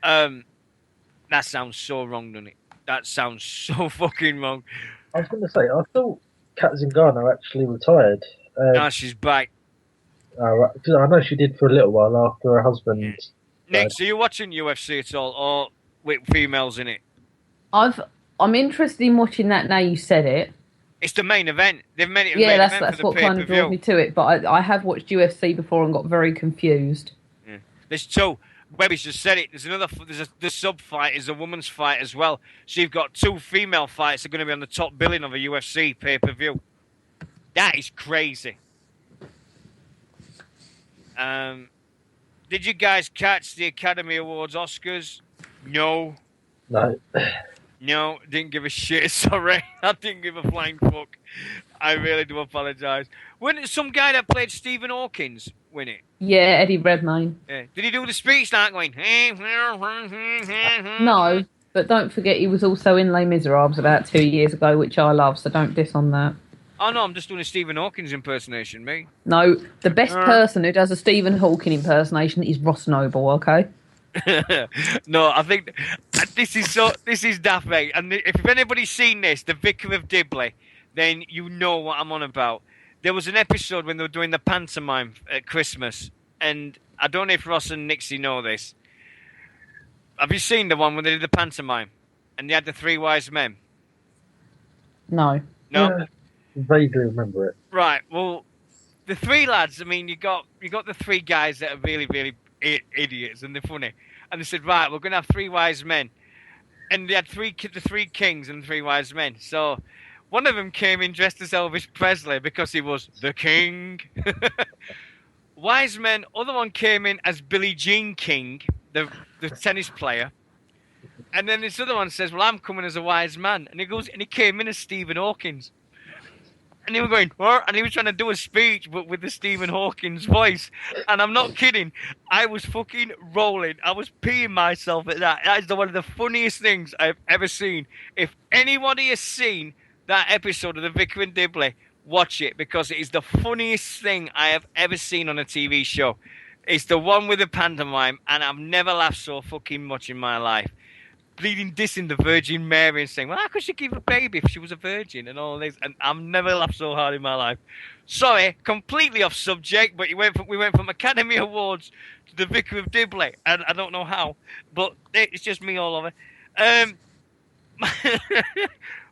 That sounds so wrong, doesn't it? That sounds so fucking wrong. I was going to say, I thought Kat Zingano actually retired. No, she's back. Right, I know she did for a little while after her husband. Yeah. Nick, so you watching UFC at all, or with females in it? I'm interested in watching that now you said it. It's the main event. They've made it. Yeah, that's what kind of drew me to it. But I have watched UFC before and got very confused. Yeah. There's two. Webby's just said it. The sub fight is a woman's fight as well. So you've got two female fights that are going to be on the top billing of a UFC pay-per-view. That is crazy. Did you guys catch the Academy Awards Oscars? No. No, didn't give a shit. Sorry. I didn't give a flying fuck. I really do apologise. Wasn't it some guy that played Stephen Hawkins win it? Yeah, Eddie Redmayne. Yeah. Did he do the speech like going? No, but don't forget he was also in Les Miserables about 2 years ago, which I love, so don't diss on that. Oh no, I'm just doing a Stephen Hawkins impersonation, me. No, the best person who does a Stephen Hawking impersonation is Ross Noble, okay? No, I think this is daft, mate. And if anybody's seen this, The Vicar of Dibley, then you know what I'm on about. There was an episode when they were doing the pantomime at Christmas, and I don't know if Ross and Nixie know this. Have you seen the one when they did the pantomime and they had the three wise men? No. Yeah, vaguely remember it. Right. Well, the three lads. I mean, you got the three guys that are really, really idiots and they're funny. And they said, right, we're going to have three wise men, and they had the three kings and three wise men. So one of them came in dressed as Elvis Presley because he was the king. Wise men. Other one came in as Billie Jean King, the tennis player. And then this other one says, well, I'm coming as a wise man. And he came in as Stephen Hawkins. And they were going, what? And he was trying to do a speech, but with the Stephen Hawkins voice. And I'm not kidding. I was fucking rolling. I was peeing myself at that. That is one of the funniest things I've ever seen. If anybody has seen that episode of The Vicar and Dibley, watch it, because it is the funniest thing I have ever seen on a TV show. It's the one with the pantomime, and I've never laughed so fucking much in my life. bleeding dissing the Virgin Mary and saying, well, how could she give a baby if she was a virgin and all this? And I've never laughed so hard in my life. Sorry, completely off subject, but we went from Academy Awards to the Vicar of Dibley, and I don't know how, but it's just me all over.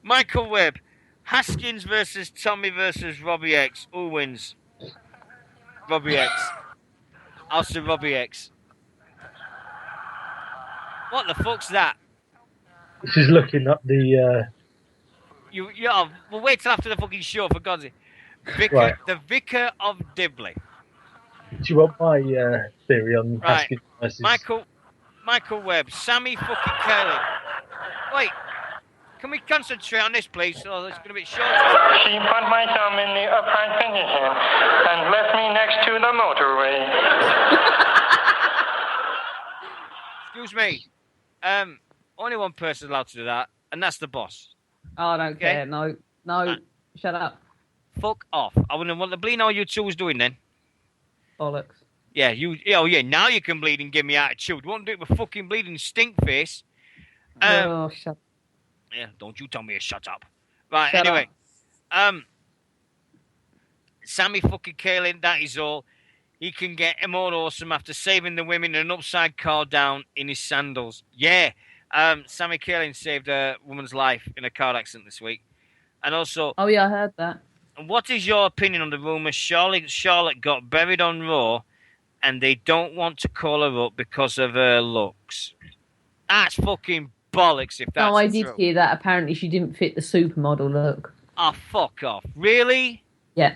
Michael Webb, Haskins versus Tommy versus Robbie X. Who wins? Robbie X. I'll say Robbie X. What the fuck's that? This is looking up the. Well, wait till after the fucking show, for God's sake. Right. The Vicar of Dibley. Do you want my theory on Right. Haskins versus... Michael Webb, Sammy fucking Kelly. Wait, can we concentrate on this, please? Oh, it's going to be short. She put my thumb in the upright position and left me next to the motorway. Excuse me. Only one person allowed to do that, and that's the boss. Oh, I don't care. No, shut up. Fuck off. I wouldn't want the bleeding all you two was doing then. Bollocks. Yeah, now you can bleed and give me attitude. Won't do it with fucking bleeding stink face. Shut up. Yeah, don't you tell me to shut up. Right, Shut anyway. up. Sammy fucking Kalin, that is all. He can get more awesome after saving the women in an upside car down in his sandals. Yeah. Sammy Kalin saved a woman's life in a car accident this week. And also... Oh, yeah, I heard that. What is your opinion on the rumour Charlotte got buried on Raw and they don't want to call her up because of her looks? That's fucking bollocks if that's No, I did true. hear that. Apparently she didn't fit the supermodel look. Oh, fuck off. Really? Yeah.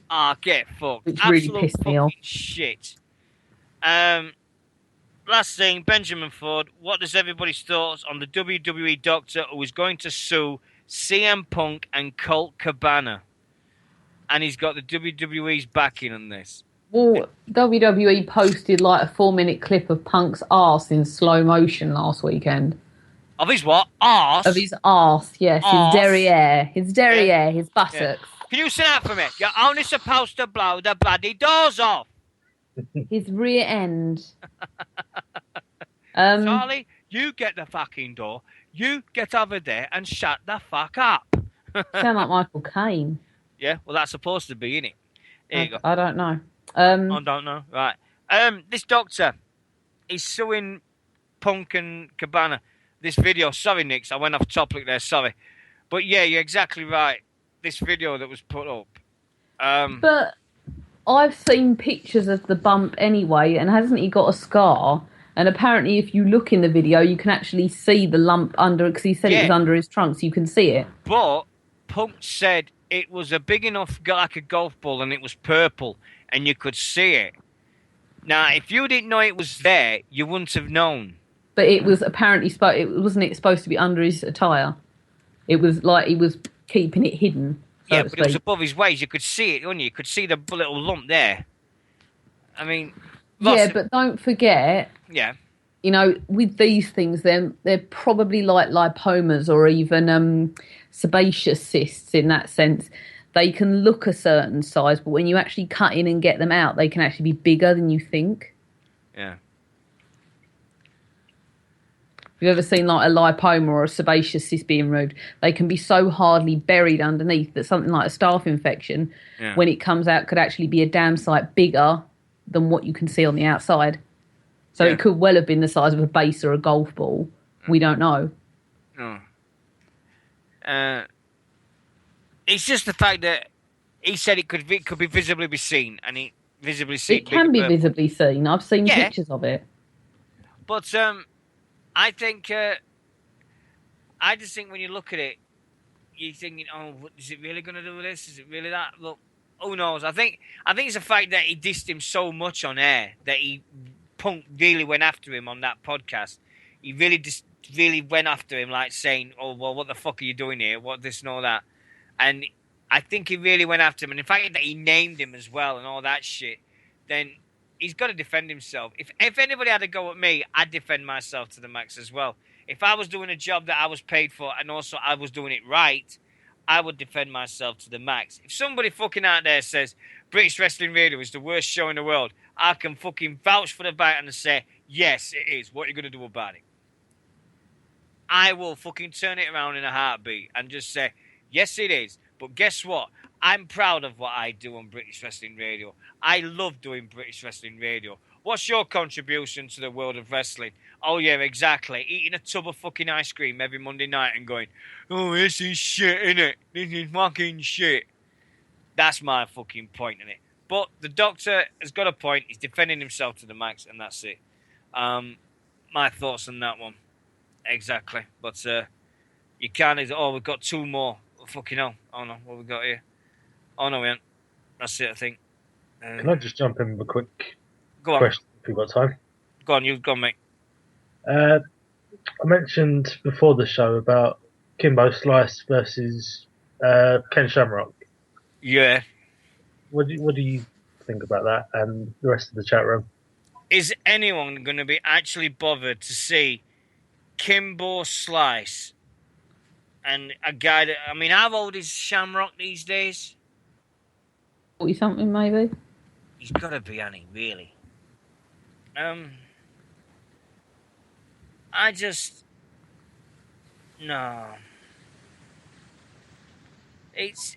Ah, get fucked. Which Absolute really pissed me off. Shit. Last thing, Benjamin Ford. What does everybody's thoughts on the WWE doctor who is going to sue CM Punk and Colt Cabana? And he's got the WWE's backing on this. Well, WWE posted like a 4-minute clip of Punk's arse in slow motion last weekend. Of his what? Arse? Of his arse, yes. Arse. His derriere. His derriere, his buttocks. Yeah. Can you say that for me? You're only supposed to blow the bloody doors off. His rear end. Charlie, you get the fucking door. You get over there and shut the fuck up. Sound like Michael Caine. Yeah, well, that's supposed to be, innit? There you go. I don't know. I don't know. Right. This doctor is suing Punk and Cabana. This video. Sorry, Nix. I went off topic there. Sorry. But yeah, you're exactly right. This video that was put up. But I've seen pictures of the bump anyway, and hasn't he got a scar? And apparently, if you look in the video, you can actually see the lump under, because he said it was under his trunk, so you can see it. But Punk said it was a big enough, like a golf ball, and it was purple, and you could see it. Now, if you didn't know it was there, you wouldn't have known. But it was apparently wasn't it supposed to be under his attire? It was like he was keeping it hidden. Yeah, but it was above his waist. You could see it, couldn't you? You could see the little lump there. I mean... Yeah, but don't forget... Yeah. You know, with these things, they're probably like lipomas or even sebaceous cysts in that sense. They can look a certain size, but when you actually cut in and get them out, they can actually be bigger than you think. Yeah. Have you ever seen like a lipoma or a sebaceous cyst being removed? They can be so hardly buried underneath that something like a staph infection, when it comes out, could actually be a damn sight bigger than what you can see on the outside. So it could well have been the size of a base or a golf ball. We don't know. No. It's just the fact that he said it could be visibly be seen, and he visibly seen. It can be visibly seen. I've seen pictures of it. But I think I just think when you look at it, you're thinking, oh, is it really going to do this? Is it really that? Look, who knows? I think it's the fact that he dissed him so much on air that Punk really went after him on that podcast. He really went after him, like saying, oh, well, what the fuck are you doing here? What this and all that? And I think he really went after him. And the fact that he named him as well and all that shit, then he's got to defend himself. If anybody had to go at me, I'd defend myself to the max as well. If I was doing a job that I was paid for and also I was doing it right, I would defend myself to the max. If somebody fucking out there says British Wrestling Radio is the worst show in the world, I can fucking vouch for the back and say, yes, it is. What are you going to do about it? I will fucking turn it around in a heartbeat and just say, yes, it is. But guess what? I'm proud of what I do on British Wrestling Radio. I love doing British Wrestling Radio. What's your contribution to the world of wrestling? Oh, yeah, exactly. Eating a tub of fucking ice cream every Monday night and going, oh, this is shit, innit? This is fucking shit. That's my fucking point in it. But the Doctor has got a point. He's defending himself to the max, and that's it. My thoughts on that one. Exactly. But you can't... Oh, we've got two more. Fucking hell. Oh, no. What have we got here? Oh, no, we haven't. That's it, I think. Can I just jump in with a quick question if you've got time? Go on, you've gone, mate. I mentioned before the show about Kimbo Slice versus Ken Shamrock. Yeah. What do you think about that and the rest of the chat room? Is anyone going to be actually bothered to see Kimbo Slice and a guy that... I mean, how old is Shamrock these days? 40-something, maybe? He's got to be, Annie, really. I just... No. It's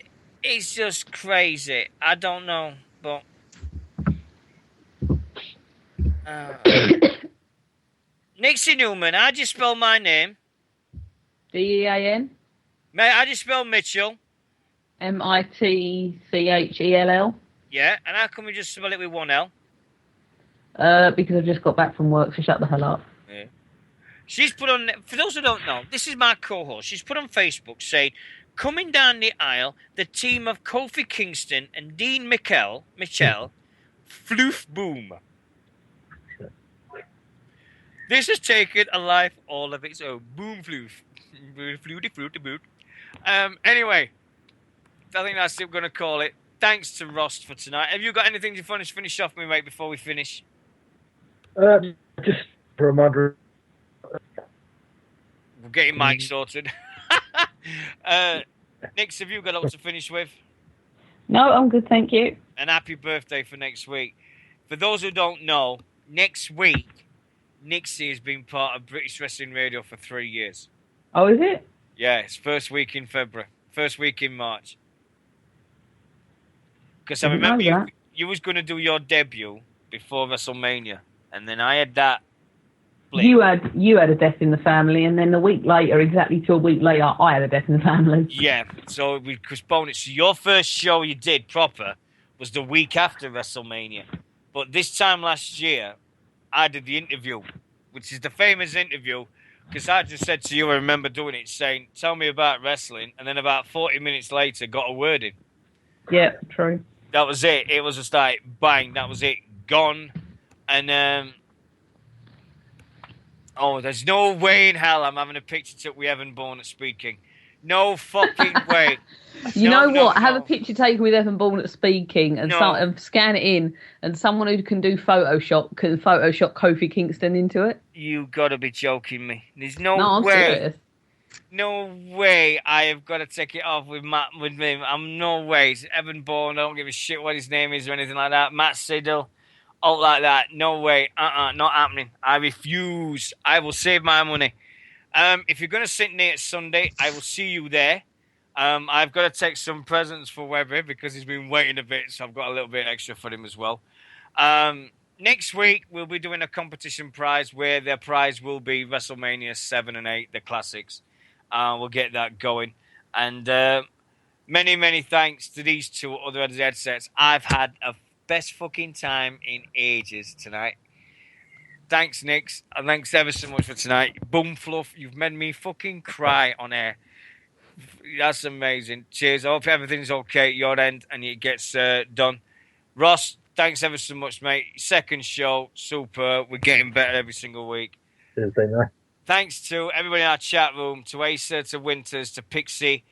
just crazy. I don't know, but... Nixy Newman, how'd you spell my name? Dean? Mate, how'd you spell Mitchell? Mitchell. Yeah, and how come we just spell it with one L? Because I've just got back from work, so shut the hell up. Yeah. She's put on... For those who don't know, this is my co-host. She's put on Facebook saying, coming down the aisle, the team of Kofi Kingston and Dean Michel, Floof Boom. This has taken a life all of its own. Boom Floof. Fluty fruity boot. Anyway, I think that's what we're going to call it. Thanks to Ross for tonight. Have you got anything to finish off with, mate, before we finish? Just a reminder. We're getting Mike sorted. Nix, have you got up to finish with? No, I'm good, thank you. And happy birthday for next week. For those who don't know, next week, Nixie has been part of British Wrestling Radio for 3 years. Oh, is it? Yeah, it's first week in February. First week in March. Because I remember you was going to do your debut before WrestleMania. And then I had that... blip. You had a death in the family, and then a week later, exactly 2 weeks later, I had a death in the family. Yeah, so we postponed it. So your first show you did proper was the week after WrestleMania. But this time last year, I did the interview, which is the famous interview, because I just said to you, I remember doing it, saying, tell me about wrestling, and then about 40 minutes later, got a word in. Yeah, true. That was it. It was just like, bang, that was it, gone. And, there's no way in hell I'm having a picture took with Evan Bourne at speaking. No fucking way. You know what? Have a picture taken with Evan Bourne at speaking and scan it in, and someone who can do Photoshop can Photoshop Kofi Kingston into it. You gotta be joking me. There's no I'm way. Serious. No way I have got to take it off with him. I'm no way. It's Evan Bourne. I don't give a shit what his name is or anything like that. Matt Siddle. All like that. No way. Not happening. I refuse. I will save my money. If you're going to sit near Sunday, I will see you there. I've got to take some presents for Webby because he's been waiting a bit, so I've got a little bit extra for him as well. Next week, we'll be doing a competition prize where the prize will be WrestleMania 7 and 8, the classics. We'll get that going. And many, many thanks to these two other headsets. I've had a best fucking time in ages tonight. Thanks, Nix, and thanks ever so much for tonight. Boom, Fluff, you've made me fucking cry on air. That's amazing. Cheers. I hope everything's okay at your end and it gets done. Ross, thanks ever so much, mate. Second show, super. We're getting better every single week. Thanks to everybody in our chat room, to Asa, to Winters, to Pixie,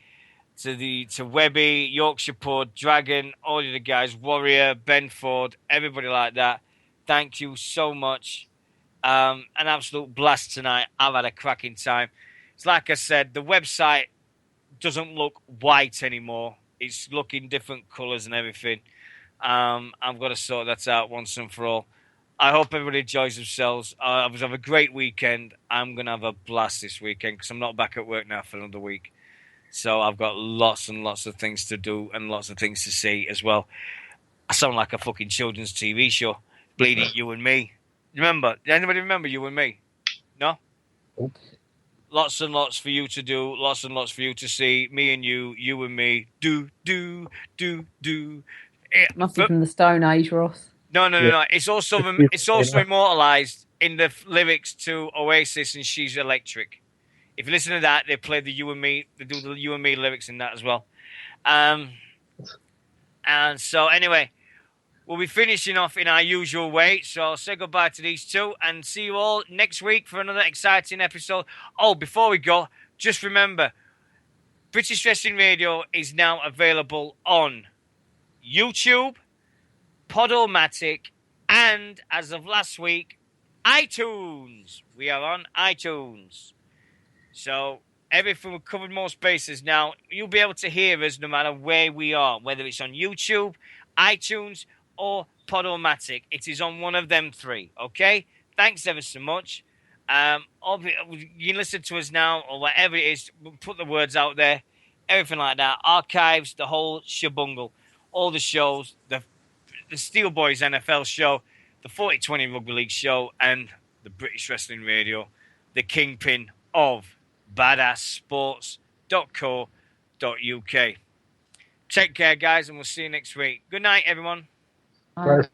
to Webby, Yorkshire Pod, Dragon, all of the guys, Warrior, Ben Ford, everybody like that. Thank you so much. An absolute blast tonight. I've had a cracking time. It's like I said, the website doesn't look white anymore. It's looking different colours and everything. I've got to sort that out once and for all. I hope everybody enjoys themselves. Have a great weekend. I'm going to have a blast this weekend because I'm not back at work now for another week. So I've got lots and lots of things to do and lots of things to see as well. I sound like a fucking children's TV show. Bleeding You and Me. Remember? Did anybody remember You and Me? No? Lots and lots for you to do. Lots and lots for you to see. Me and you. You and me. Do. Must be from the Stone Age, Ross. No. It's also immortalized in the lyrics to Oasis and She's Electric. If you listen to that, they play the You and Me. They do the You and Me lyrics in that as well. And so anyway, we'll be finishing off in our usual way. So I'll say goodbye to these two and see you all next week for another exciting episode. Oh, before we go, just remember, British Wrestling Radio is now available on YouTube, Podomatic, and as of last week, iTunes. We are on iTunes. So everything, we've covered most bases now. You'll be able to hear us no matter where we are, whether it's on YouTube, iTunes, or Podomatic. It is on one of them three, okay? Thanks ever so much. You can listen to us now or whatever it is. We'll put the words out there, everything like that. Archives, the whole shabungle. All the shows, the Steel Boys NFL show, the 40-20 Rugby League show, and the British Wrestling Radio, the kingpin of badasssports.co.uk. Take care, guys, and we'll see you next week. Good night, everyone. Bye.